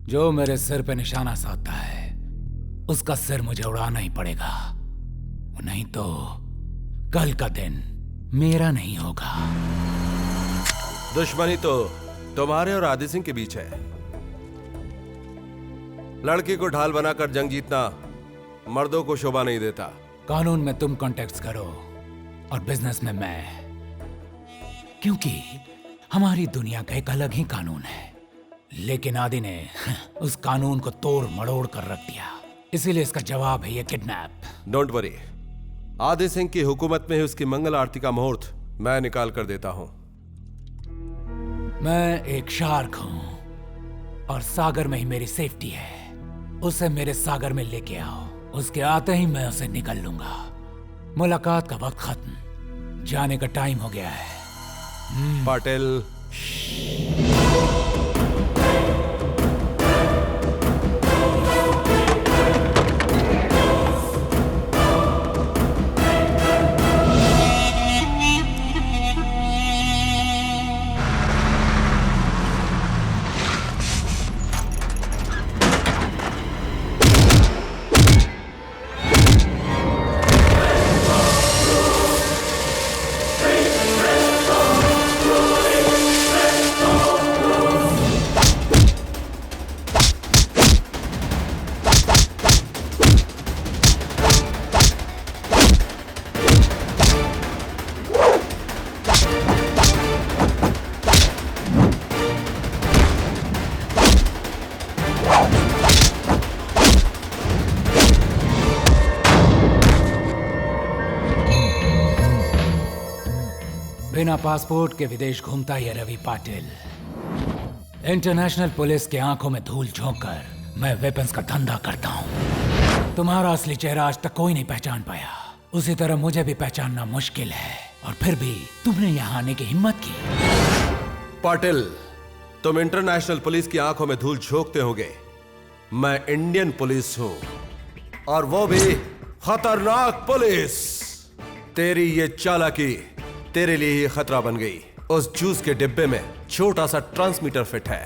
जो मेरे सिर पे निशाना साधता है उसका सिर मुझे उड़ाना ही पड़ेगा, नहीं तो कल का दिन मेरा नहीं होगा। दुश्मनी तो तुम्हारे और आदि सिंह के बीच है। लड़की को ढाल बनाकर जंग जीतना मर्दों को शोभा नहीं देता। कानून में तुम कॉन्टेक्ट करो और बिजनेस में मैं, क्योंकि हमारी दुनिया का एक अलग ही कानून है। लेकिन आदि ने उस कानून को तोड़ मड़ोड़ कर रख दिया, इसीलिए इसका जवाब है ये किडनैप। डोंट वरी, आदि सिंह की हुकूमत में ही उसकी मंगल आरती का मुहूर्त मैं निकाल कर देता हूं। मैं एक शार्क हूं और सागर में ही मेरी सेफ्टी है। उसे मेरे सागर में लेके आओ, उसके आते ही मैं उसे निकल लूंगा। मुलाकात का वक्त खत्म, जाने का टाइम हो गया है। पाटिल, बिना पासपोर्ट के विदेश घूमता है रवि पाटिल। इंटरनेशनल पुलिस के आंखों में धूल झोंक कर मैं वेपन्स का धंधा करता हूं। तुम्हारा असली चेहरा आज तक कोई नहीं पहचान पाया, उसी तरह मुझे भी पहचानना मुश्किल है, और फिर भी तुमने यहाँ आने की हिम्मत की। पाटिल, तुम इंटरनेशनल पुलिस की आंखों में धूल झोंकते होगे, मैं इंडियन पुलिस हूं, और वो भी खतरनाक पुलिस। तेरी ये चालाकी तेरे लिए ही खतरा बन गई। उस जूस के डिब्बे में छोटा सा ट्रांसमीटर फिट है।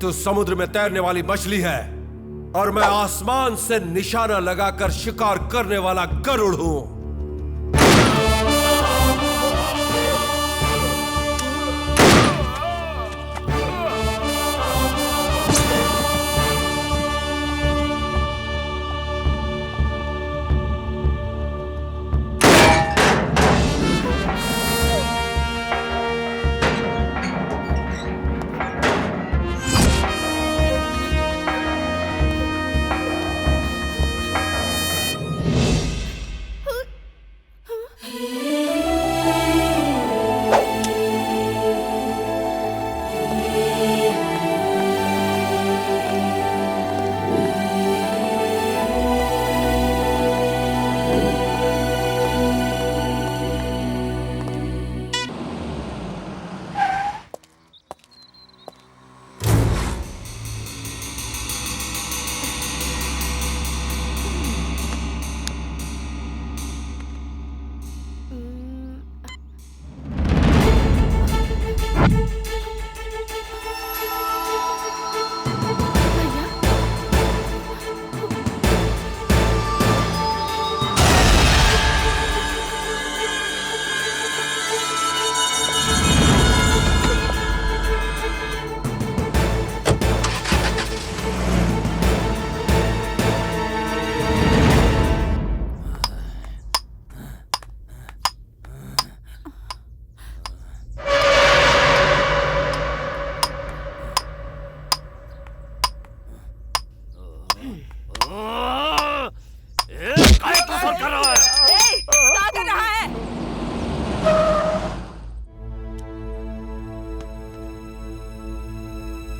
तू समुद्र में तैरने वाली मछली है और मैं आसमान से निशाना लगाकर शिकार करने वाला गरुड़ हूं।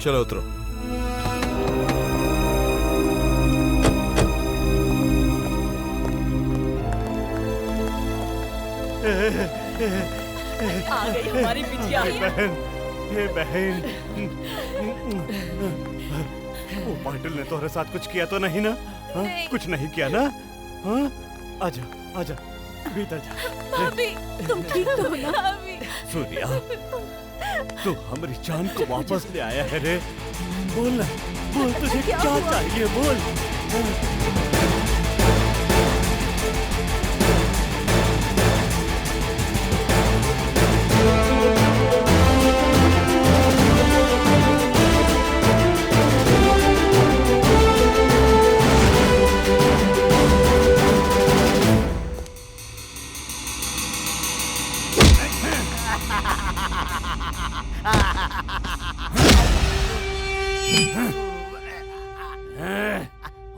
चलो उतरो। आ गई हमारी बिटिया। बहन, वो पाटिल ने तुम्हारे साथ कुछ किया तो नहीं ना? नहीं। कुछ नहीं किया ना? हाँ? आजा आजा भीतर जा। भाभी तुम ठीक हो ना? भाभी सूर्या, तू हमारी जान को वापस ले आया है रे। बोल ना, बोल तुझे क्या चाहिए, बोल।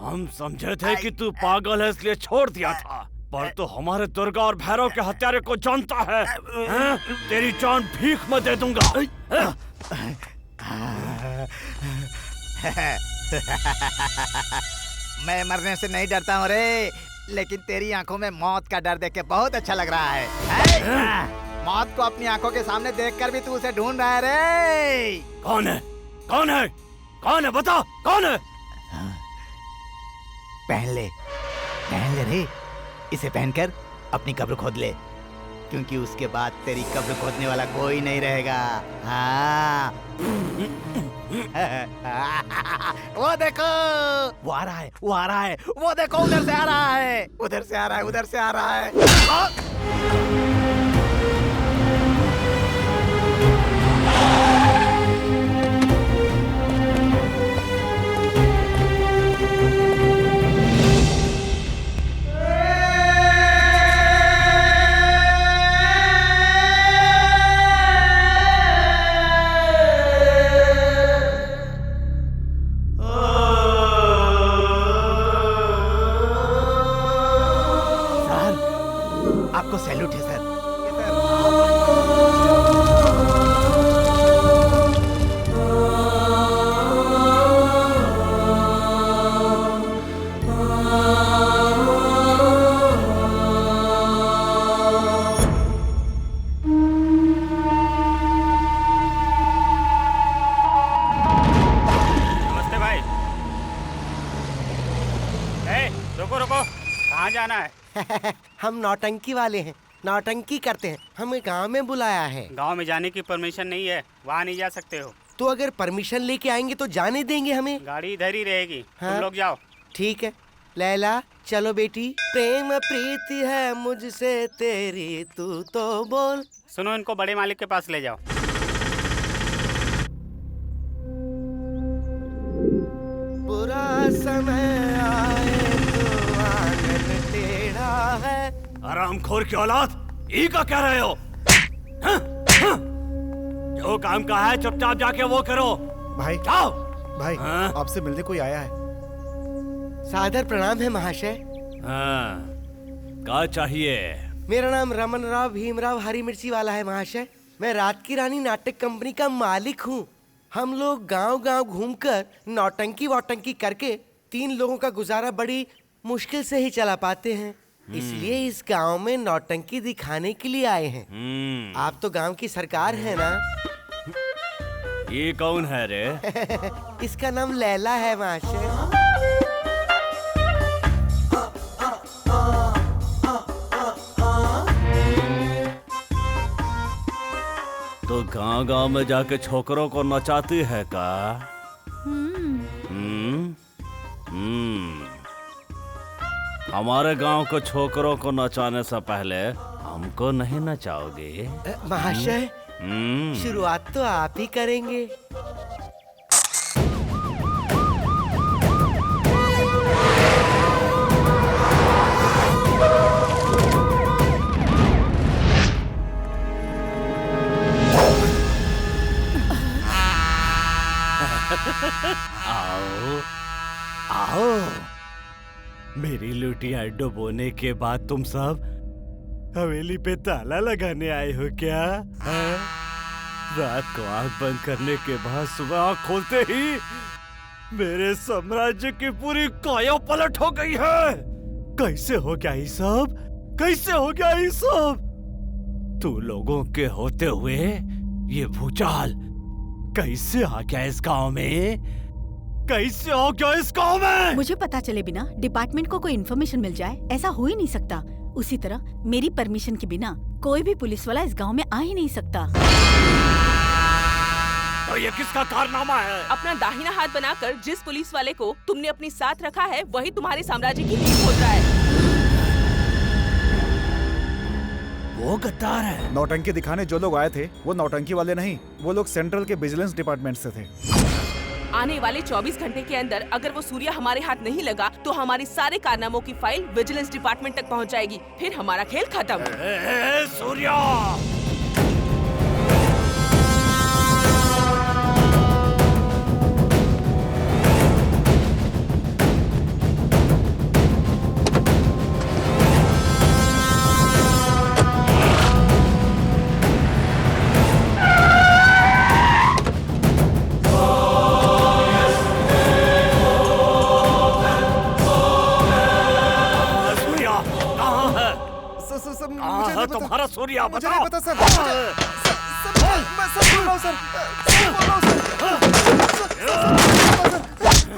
हम समझे थे कि तू पागल है इसलिए छोड़ दिया था, पर तो हमारे दुर्गा और भैरव के हत्यारे को जानता है। तेरी जान भीख में दे दूंगा। मैं मरने से नहीं डरता हूँ रे, लेकिन तेरी आंखों में मौत का डर देख के बहुत अच्छा लग रहा है। मौत को अपनी आंखों के सामने देखकर भी तू उसे ढूंढ रहा है रे। कौन है? कौन है? कौन है? बता कौन है? पहन ले रे, इसे पहनकर अपनी कब्र खोद ले, क्योंकि उसके बाद तेरी कब्र खोदने वाला कोई नहीं रहेगा। हाँ। वो देखो, वो आ रहा है, वो आ रहा है, वो देखो उधर से आ रहा है, उधर से आ रहा है, उधर से आ रहा है। आपको सैल्यूट है सर। नमस्ते भाई। रुको रुको, कहाँ जाना है? हम नौटंकी वाले हैं, नौटंकी करते हैं, हमें गांव में बुलाया है। गांव में जाने की परमिशन नहीं है, वहाँ नहीं जा सकते हो। तो अगर परमिशन लेके आएंगे तो जाने देंगे हमें? गाड़ी इधर ही रहेगी। हाँ? तुम लोग जाओ। ठीक है लैला, चलो बेटी। प्रेम प्रीति है मुझसे तेरी, तू तो बोल। सुनो, इनको बड़े मालिक के पास ले जाओ। बुरा समय आए तो आंगन टेढ़ा है। हरामखोर की औलाद, ई का कह रहे हो? जो काम का है चुपचाप जाके वो करो। भाई जाओ। भाई आपसे मिलने कोई आया है। सादर प्रणाम है महाशय। हाँ, क्या चाहिए? मेरा नाम रमन राव भीमराव हरी मिर्ची वाला है महाशय। मैं रात की रानी नाटक कंपनी का मालिक हूँ। हम लोग गांव-गांव घूमकर नौटंकी वोटंकी करके 3 लोगों का गुजारा बड़ी मुश्किल से ही चला पाते हैं। इसलिए इस गांव में नौटंकी दिखाने के लिए आए हैं। आप तो गांव की सरकार है ना? ये कौन है रे? इसका नाम लैला है महाशय। तो गांव-गांव में जाके छोकरों को नचाती है का? हमारे गांव को छोकरों को नचाने से पहले हमको नहीं नचाओगे? महाशय, शुरुआत तो आप ही करेंगे। आओ आओ। मेरी लुटिया डुबोने के बाद तुम सब हवेली पे ताला लगाने आए हो क्या? रात को आंख बंद करने के बाद सुबह आंख खोलते ही मेरे साम्राज्य की पूरी काया पलट हो गई है। कैसे हो गया ये सब? कैसे हो गया ये सब? तू लोगों के होते हुए ये भूचाल कैसे आ गया इस गांव में? कैसे हो गया इस गांव में? मुझे पता चले बिना डिपार्टमेंट को कोई इन्फॉर्मेशन मिल जाए, ऐसा हो ही नहीं सकता। उसी तरह मेरी परमिशन के बिना कोई भी पुलिस वाला इस गांव में आ ही नहीं सकता। तो ये किसका कारनामा है? अपना दाहिना हाथ बनाकर जिस पुलिस वाले को तुमने अपने साथ रखा है वही तुम्हारे साम्राज्य की नींव खोल रहा है। वो गद्दार है। नौटंकी दिखाने जो लोग आए थे वो नौटंकी वाले नहीं, वो लोग सेंट्रल के विजिलेंस डिपार्टमेंट से थे। आने वाले 24 घंटे के अंदर अगर वो सूर्या हमारे हाथ नहीं लगा तो हमारे सारे कारनामों की फाइल विजिलेंस डिपार्टमेंट तक पहुंच जाएगी। फिर हमारा खेल खत्म। सूर्या! तुम्हारा सूर्या मुझे नहीं पता सर।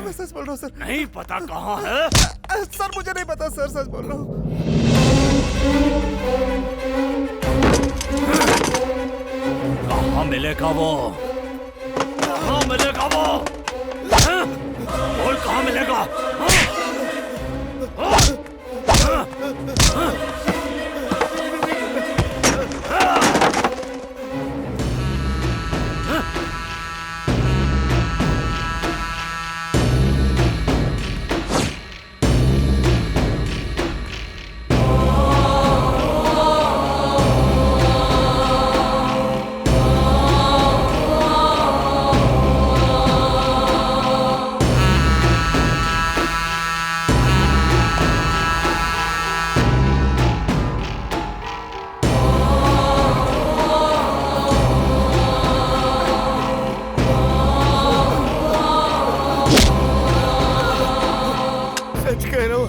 मैं सच बोल रहा हूँ सर। नहीं पता कहाँ है? सर मुझे नहीं पता सर, सच बोल रहा हूँ। कहाँ मिलेगा वो? कहाँ मिलेगा वो? बोल कहाँ मिलेगा?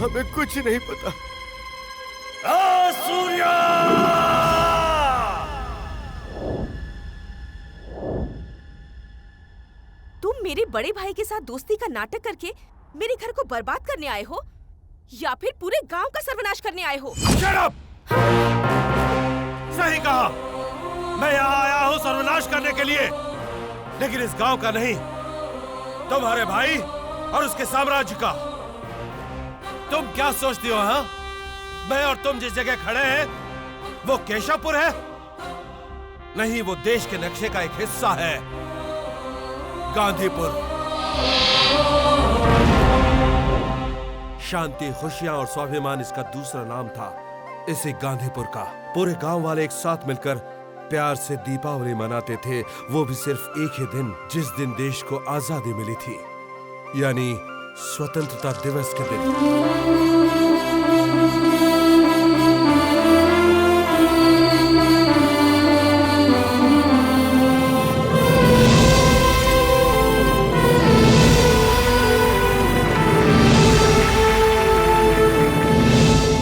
हमें कुछ नहीं पता। सूर्या! तुम मेरे बड़े भाई के साथ दोस्ती का नाटक करके मेरे घर को बर्बाद करने आए हो या फिर पूरे गांव का सर्वनाश करने आए हो? Shut up! सही कहा। मैं यहाँ आया हूँ सर्वनाश करने के लिए, लेकिन इस गांव का नहीं, तुम्हारे भाई और उसके साम्राज्य का। तुम क्या सोचती हो? हाँ, मैं और तुम जिस जगह खड़े हैं वो केशवपुर है? नहीं, वो देश के नक्शे का एक हिस्सा है, गांधीपुर। शांति, खुशियां और स्वाभिमान इसका दूसरा नाम था। इसी गांधीपुर का पूरे गांव वाले एक साथ मिलकर प्यार से दीपावली मनाते थे, वो भी सिर्फ एक ही दिन, जिस दिन देश को आजादी मिली थी, यानी स्वतंत्रता दिवस के दिन।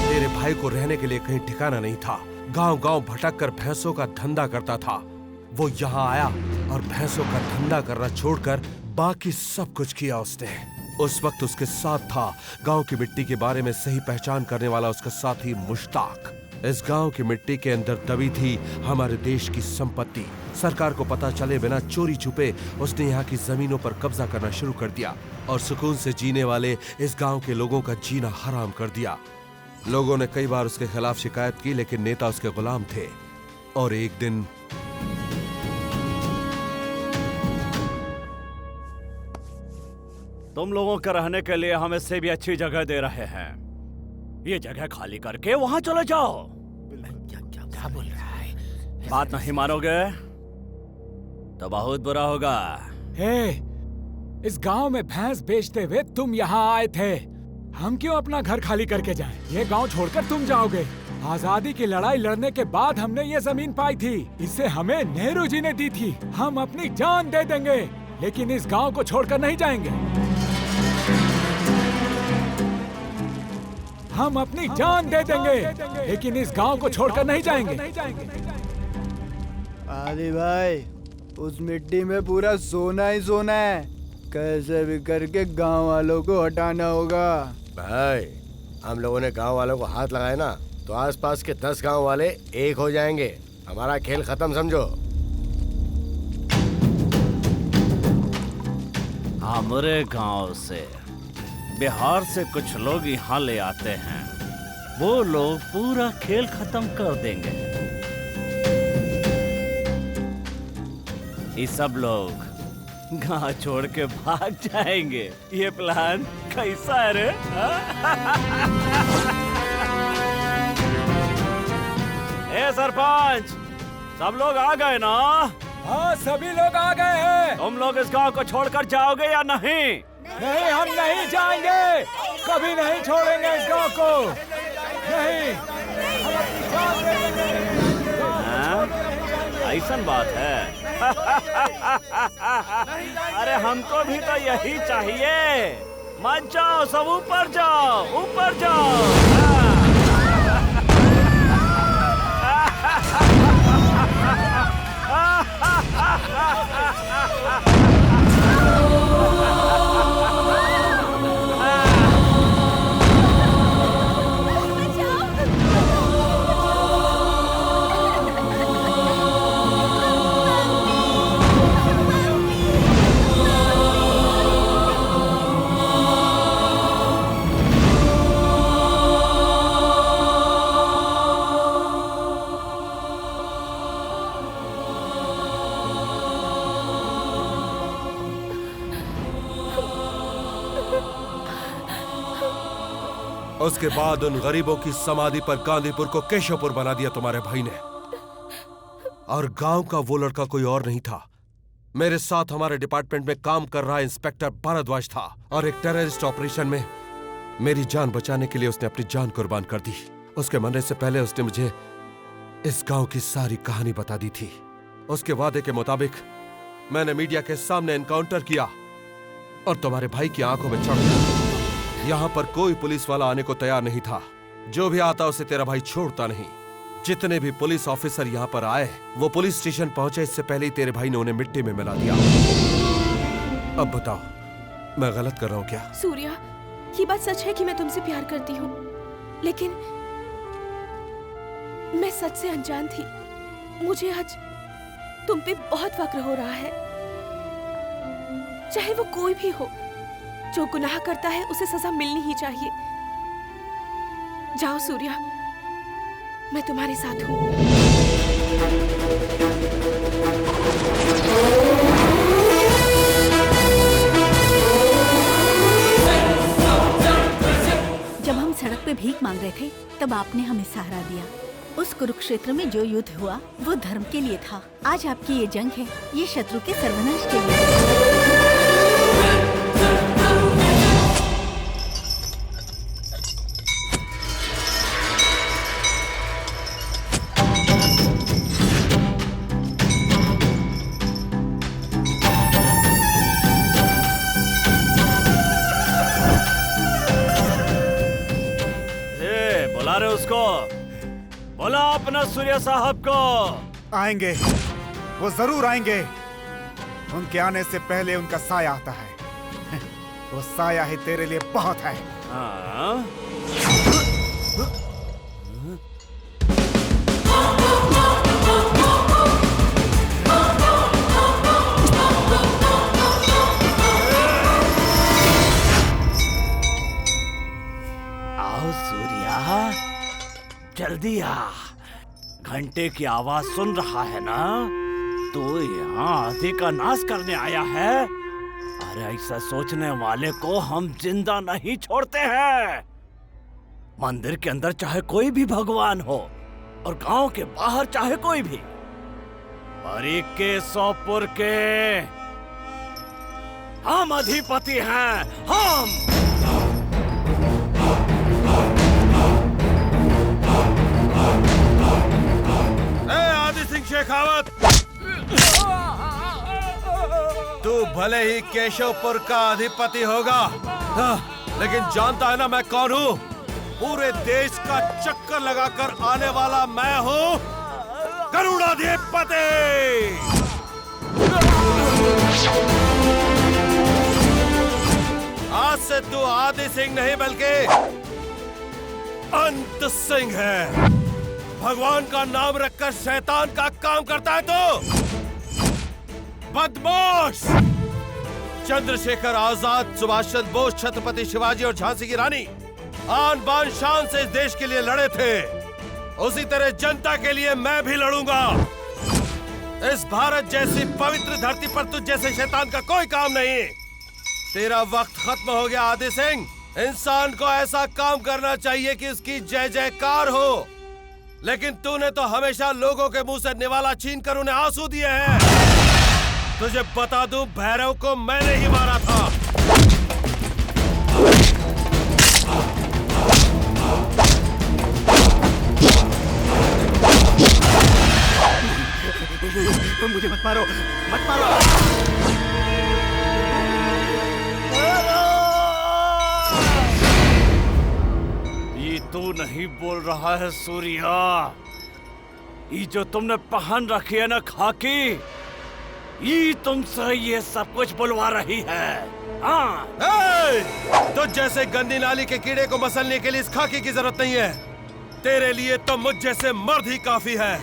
तेरे भाई को रहने के लिए कहीं ठिकाना नहीं था। गांव-गांव भटककर भैंसों का धंधा करता था। वो यहाँ आया और भैंसों का धंधा करना छोड़कर बाकी सब कुछ किया उसने। उस वक्त उसके साथ था गांव की मिट्टी के बारे में सही पहचान करने वाला उसका साथी मुश्ताक। इस गांव की मिट्टी के अंदर दबी थी हमारे देश की संपत्ति। सरकार को पता चले बिना चोरी छुपे उसने यहाँ की जमीनों पर कब्जा करना शुरू कर दिया और सुकून से जीने वाले इस गांव के लोगों का जीना हराम कर दिया। लोगों ने कई बार उसके खिलाफ शिकायत की, लेकिन नेता उसके गुलाम थे। और एक दिन तुम लोगों के रहने के लिए हम इससे भी अच्छी जगह दे रहे हैं। ये जगह खाली करके वहां चले जाओ। क्या बोल रहा है? बात नहीं मानोगे तो बहुत बुरा होगा। हे, इस गांव में भैंस बेचते हुए तुम यहाँ आए थे। हम क्यों अपना घर खाली करके जाएं? ये गांव छोड़कर तुम जाओगे। आजादी की लड़ाई लड़ने के बाद हमने ये जमीन पाई थी। इसे हमें नेहरू जी ने दी थी। हम अपनी जान दे देंगे, लेकिन इस गांव को छोड़कर नहीं जाएंगे। हम अपनी जान दे देंगे, लेकिन इस गांव को छोड़कर नहीं जाएंगे। आदि भाई, उस मिट्टी में पूरा सोना ही सोना है। कैसे भी करके गांव वालों को हटाना होगा। भाई, हम लोगों ने गांव वालों को हाथ लगाए ना, तो आसपास के 10 गांव वाले एक हो जाएंगे। हमारा खेल खत्म समझो। हमारे गांव से बिहार से कुछ लोग यहाँ ले आते हैं। वो लोग पूरा खेल खत्म कर देंगे। ये सब लोग गांव छोड़ के भाग जाएंगे। ये प्लान कैसा है रे? ए सरपंच, सब लोग आ गए ना? हाँ, सभी लोग आ गए हैं। तुम लोग इस गांव को छोड़कर जाओगे या नहीं? नहीं, हम नहीं जाएंगे। कभी नहीं छोड़ेंगे इस गांव को। नहीं, हम अपनी जान दे देंगे। ऐसा बात है। अरे हमको भी तो यही चाहिए। मत जाओ, सब ऊपर जाओ, ऊपर जाओ। उसके बाद उन गरीबों की समाधि पर गांधीपुर को केशवपुर बना दिया तुम्हारे भाई ने। और गांव का वो लड़का कोई और नहीं था। मेरे साथ हमारे डिपार्टमेंट में काम कर रहा इंस्पेक्टर भारद्वाज था। और एक टेररिस्ट ऑपरेशन में मेरी जान बचाने के लिए उसने अपनी जान कुर्बान कर दी। उसके मरने से पहले उसने मुझे इस गांव की सारी कहानी बता दी थी। उसके वादे के मुताबिक मैंने मीडिया के सामने एनकाउंटर किया और तुम्हारे भाई की आंखों में चढ़ गया। यहाँ पर कोई पुलिस वाला आने को तैयार नहीं था। जो भी आता उसे तेरा भाई छोड़ता नहीं। जितने भी पुलिस ऑफिसर यहाँ पर आए, वो पुलिस स्टेशन पहुंचे इससे पहले ही तेरे भाई ने उन्हें मिट्टी में मिला दिया। अब बताओ, मैं गलत कर रहा हूँ क्या? सूर्या, ये बात सच है कि मैं तुमसे प्यार करती हूँ, लेकिन मैं सच से अनजान थी। मुझे आज तुम पे बहुत फक्र हो रहा है। चाहे वो कोई भी हो, जो गुनाह करता है उसे सजा मिलनी ही चाहिए। जाओ सूर्या, मैं तुम्हारे साथ हूँ। जब हम सड़क पे भीख मांग रहे थे, तब आपने हमें सहारा दिया। उस कुरुक्षेत्र में जो युद्ध हुआ वो धर्म के लिए था। आज आपकी ये जंग है, ये शत्रु के सर्वनाश के लिए। उसको बोला अपना सूर्या साहब को। आएंगे, वो जरूर आएंगे। उनके आने से पहले उनका साया आता है। वो साया ही तेरे लिए बहुत है। हाँ? आओ सूर्या, जल्दी आ। घंटे की आवाज सुन रहा है ना? तो यहाँ आधे का नाश करने आया है। अरे ऐसा सोचने वाले को हम जिंदा नहीं छोड़ते हैं। मंदिर के अंदर चाहे कोई भी भगवान हो और गांव के बाहर चाहे कोई भी, पर केशवपुर के हम अधिपति हैं। हम भले ही केशवपुर का अधिपति होगा, लेकिन जानता है ना मैं कौन हूँ? पूरे देश का चक्कर लगाकर आने वाला मैं हूँ गरुड़ाधिपति। आज से तू आदि सिंह नहीं बल्कि अंत सिंह है। भगवान का नाम रखकर शैतान का काम करता है तो बदमाश। चंद्रशेखर आजाद, सुभाष चंद्र बोस, छत्रपति शिवाजी और झांसी की रानी आन बान शान से इस देश के लिए लड़े थे। उसी तरह जनता के लिए मैं भी लड़ूंगा। इस भारत जैसी पवित्र धरती पर तुझ जैसे शैतान का कोई काम नहीं। तेरा वक्त खत्म हो गया आदि सिंह। इंसान को ऐसा काम करना चाहिए कि उसकी जय जयकार हो, लेकिन तूने तो हमेशा लोगों के मुंह से निवाला छीन कर उन्हें आंसू दिए हैं। तुझे बता दूं, भैरव को मैंने ही मारा था। मुझे मत मारो, मत मारो। ये तू नहीं बोल रहा है सूर्या? ये जो तुमने पहन रखी है ना खाकी, ये तुमसे ये सब कुछ बुलवा रही है। हाँ। तो जैसे गंदी नाली के कीड़े को मसलने के लिए इस खाकी की जरूरत नहीं है। तेरे लिए तो मुझ जैसे मर्द ही काफी है।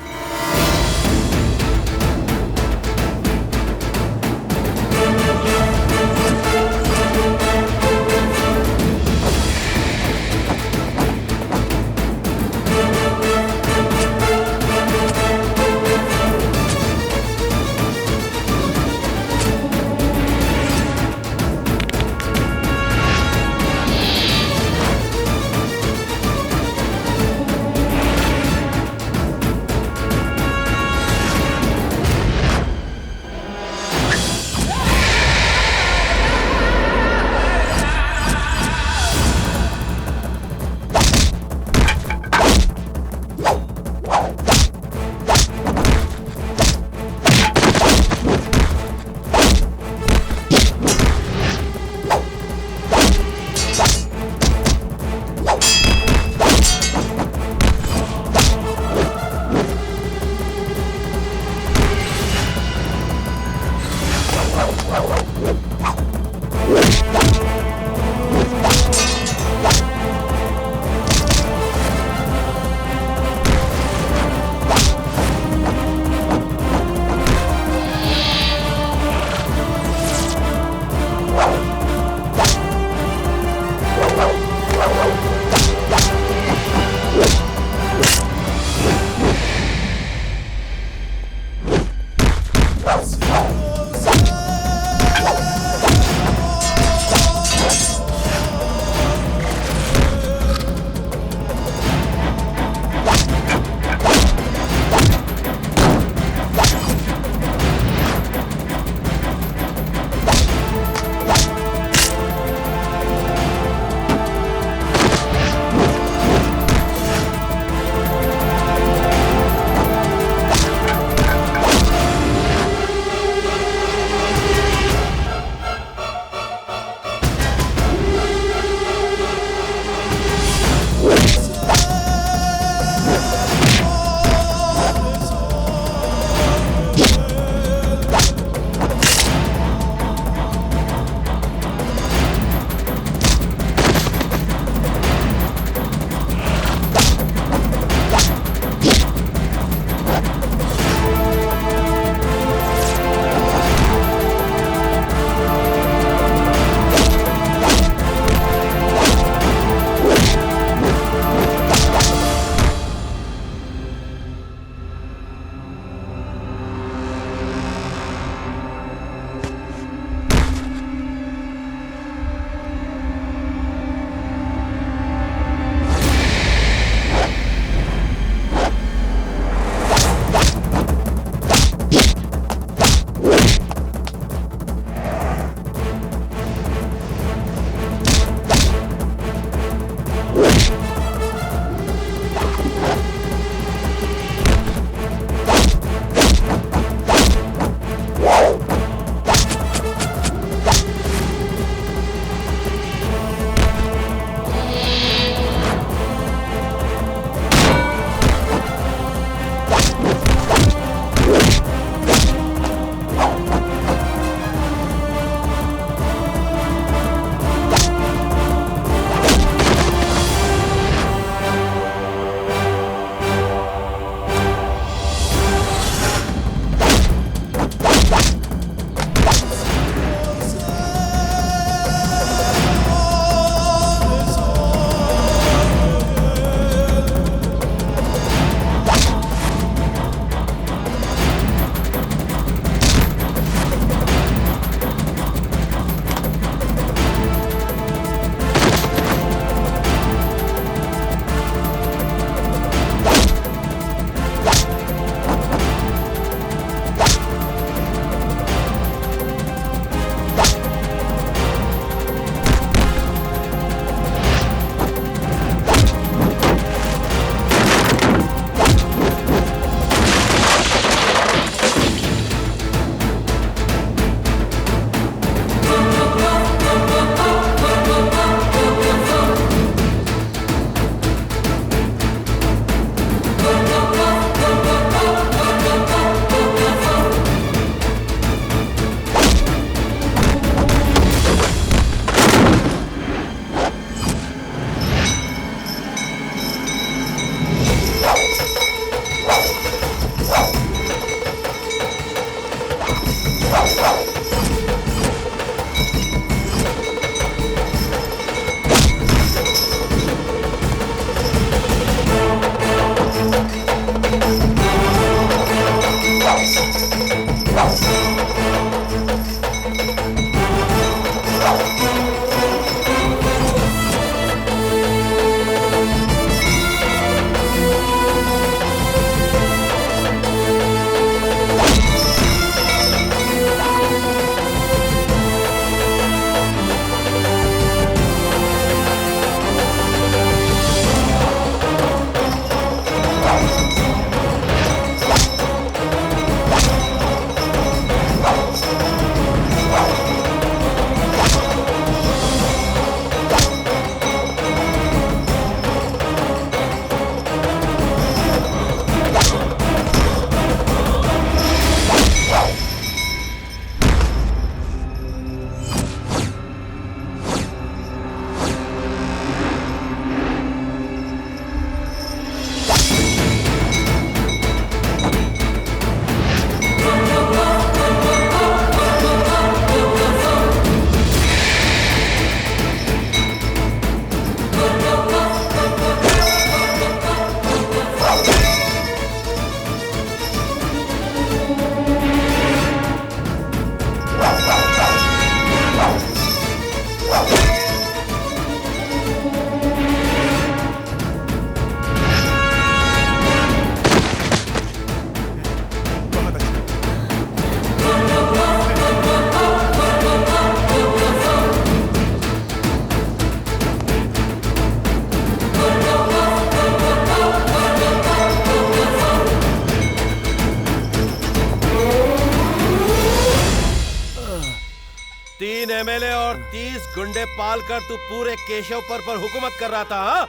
एमएलए और 30 गुंडे पालकर तू पूरे केशवपुर पर हुकूमत कर रहा था, हाँ?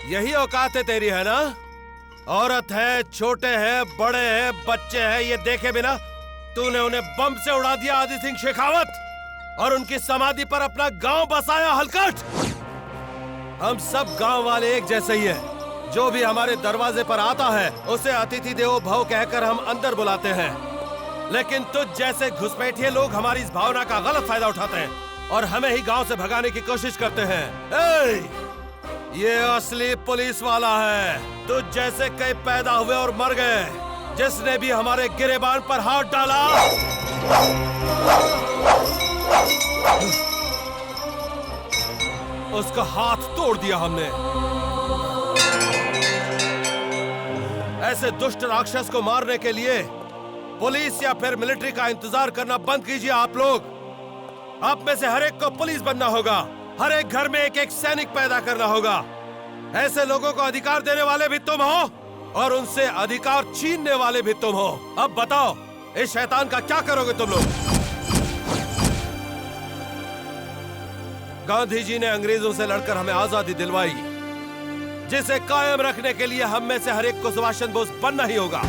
यही औकात है तेरी, है ना? औरत है, छोटे हैं, बड़े हैं, बच्चे हैं, ये देखे बिना तूने उन्हें बम से उड़ा दिया, आदि सिंह शेखावत, और उनकी समाधि पर अपना गांव बसाया, हलकट। हम सब गांव वाले एक जैसे ही हैं। जो भी हमारे दरवाजे पर आता है उसे अतिथि देवो भव कहकर हम अंदर बुलाते हैं, लेकिन तुझ जैसे घुसपैठिए लोग हमारी इस भावना का गलत फायदा उठाते हैं और हमें ही गांव से भगाने की कोशिश करते हैं। ये असली पुलिस वाला है। तुझ जैसे कई पैदा हुए और मर गए। जिसने भी हमारे गिरेबान पर हाथ डाला उसका हाथ तोड़ दिया हमने। ऐसे दुष्ट राक्षस को मारने के लिए पुलिस या फिर मिलिट्री का इंतजार करना बंद कीजिए आप लोग। आप में से हर एक को पुलिस बनना होगा। हर एक घर में एक एक सैनिक पैदा करना होगा। ऐसे लोगों को अधिकार देने वाले भी तुम हो और उनसे अधिकार छीनने वाले भी तुम हो। अब बताओ, इस शैतान का क्या करोगे तुम लोग? गांधी जी ने अंग्रेजों से लड़कर हमें आजादी दिलवाई, जिसे कायम रखने के लिए हम में से हर एक को सुभाष चंद्र बोस बनना ही होगा।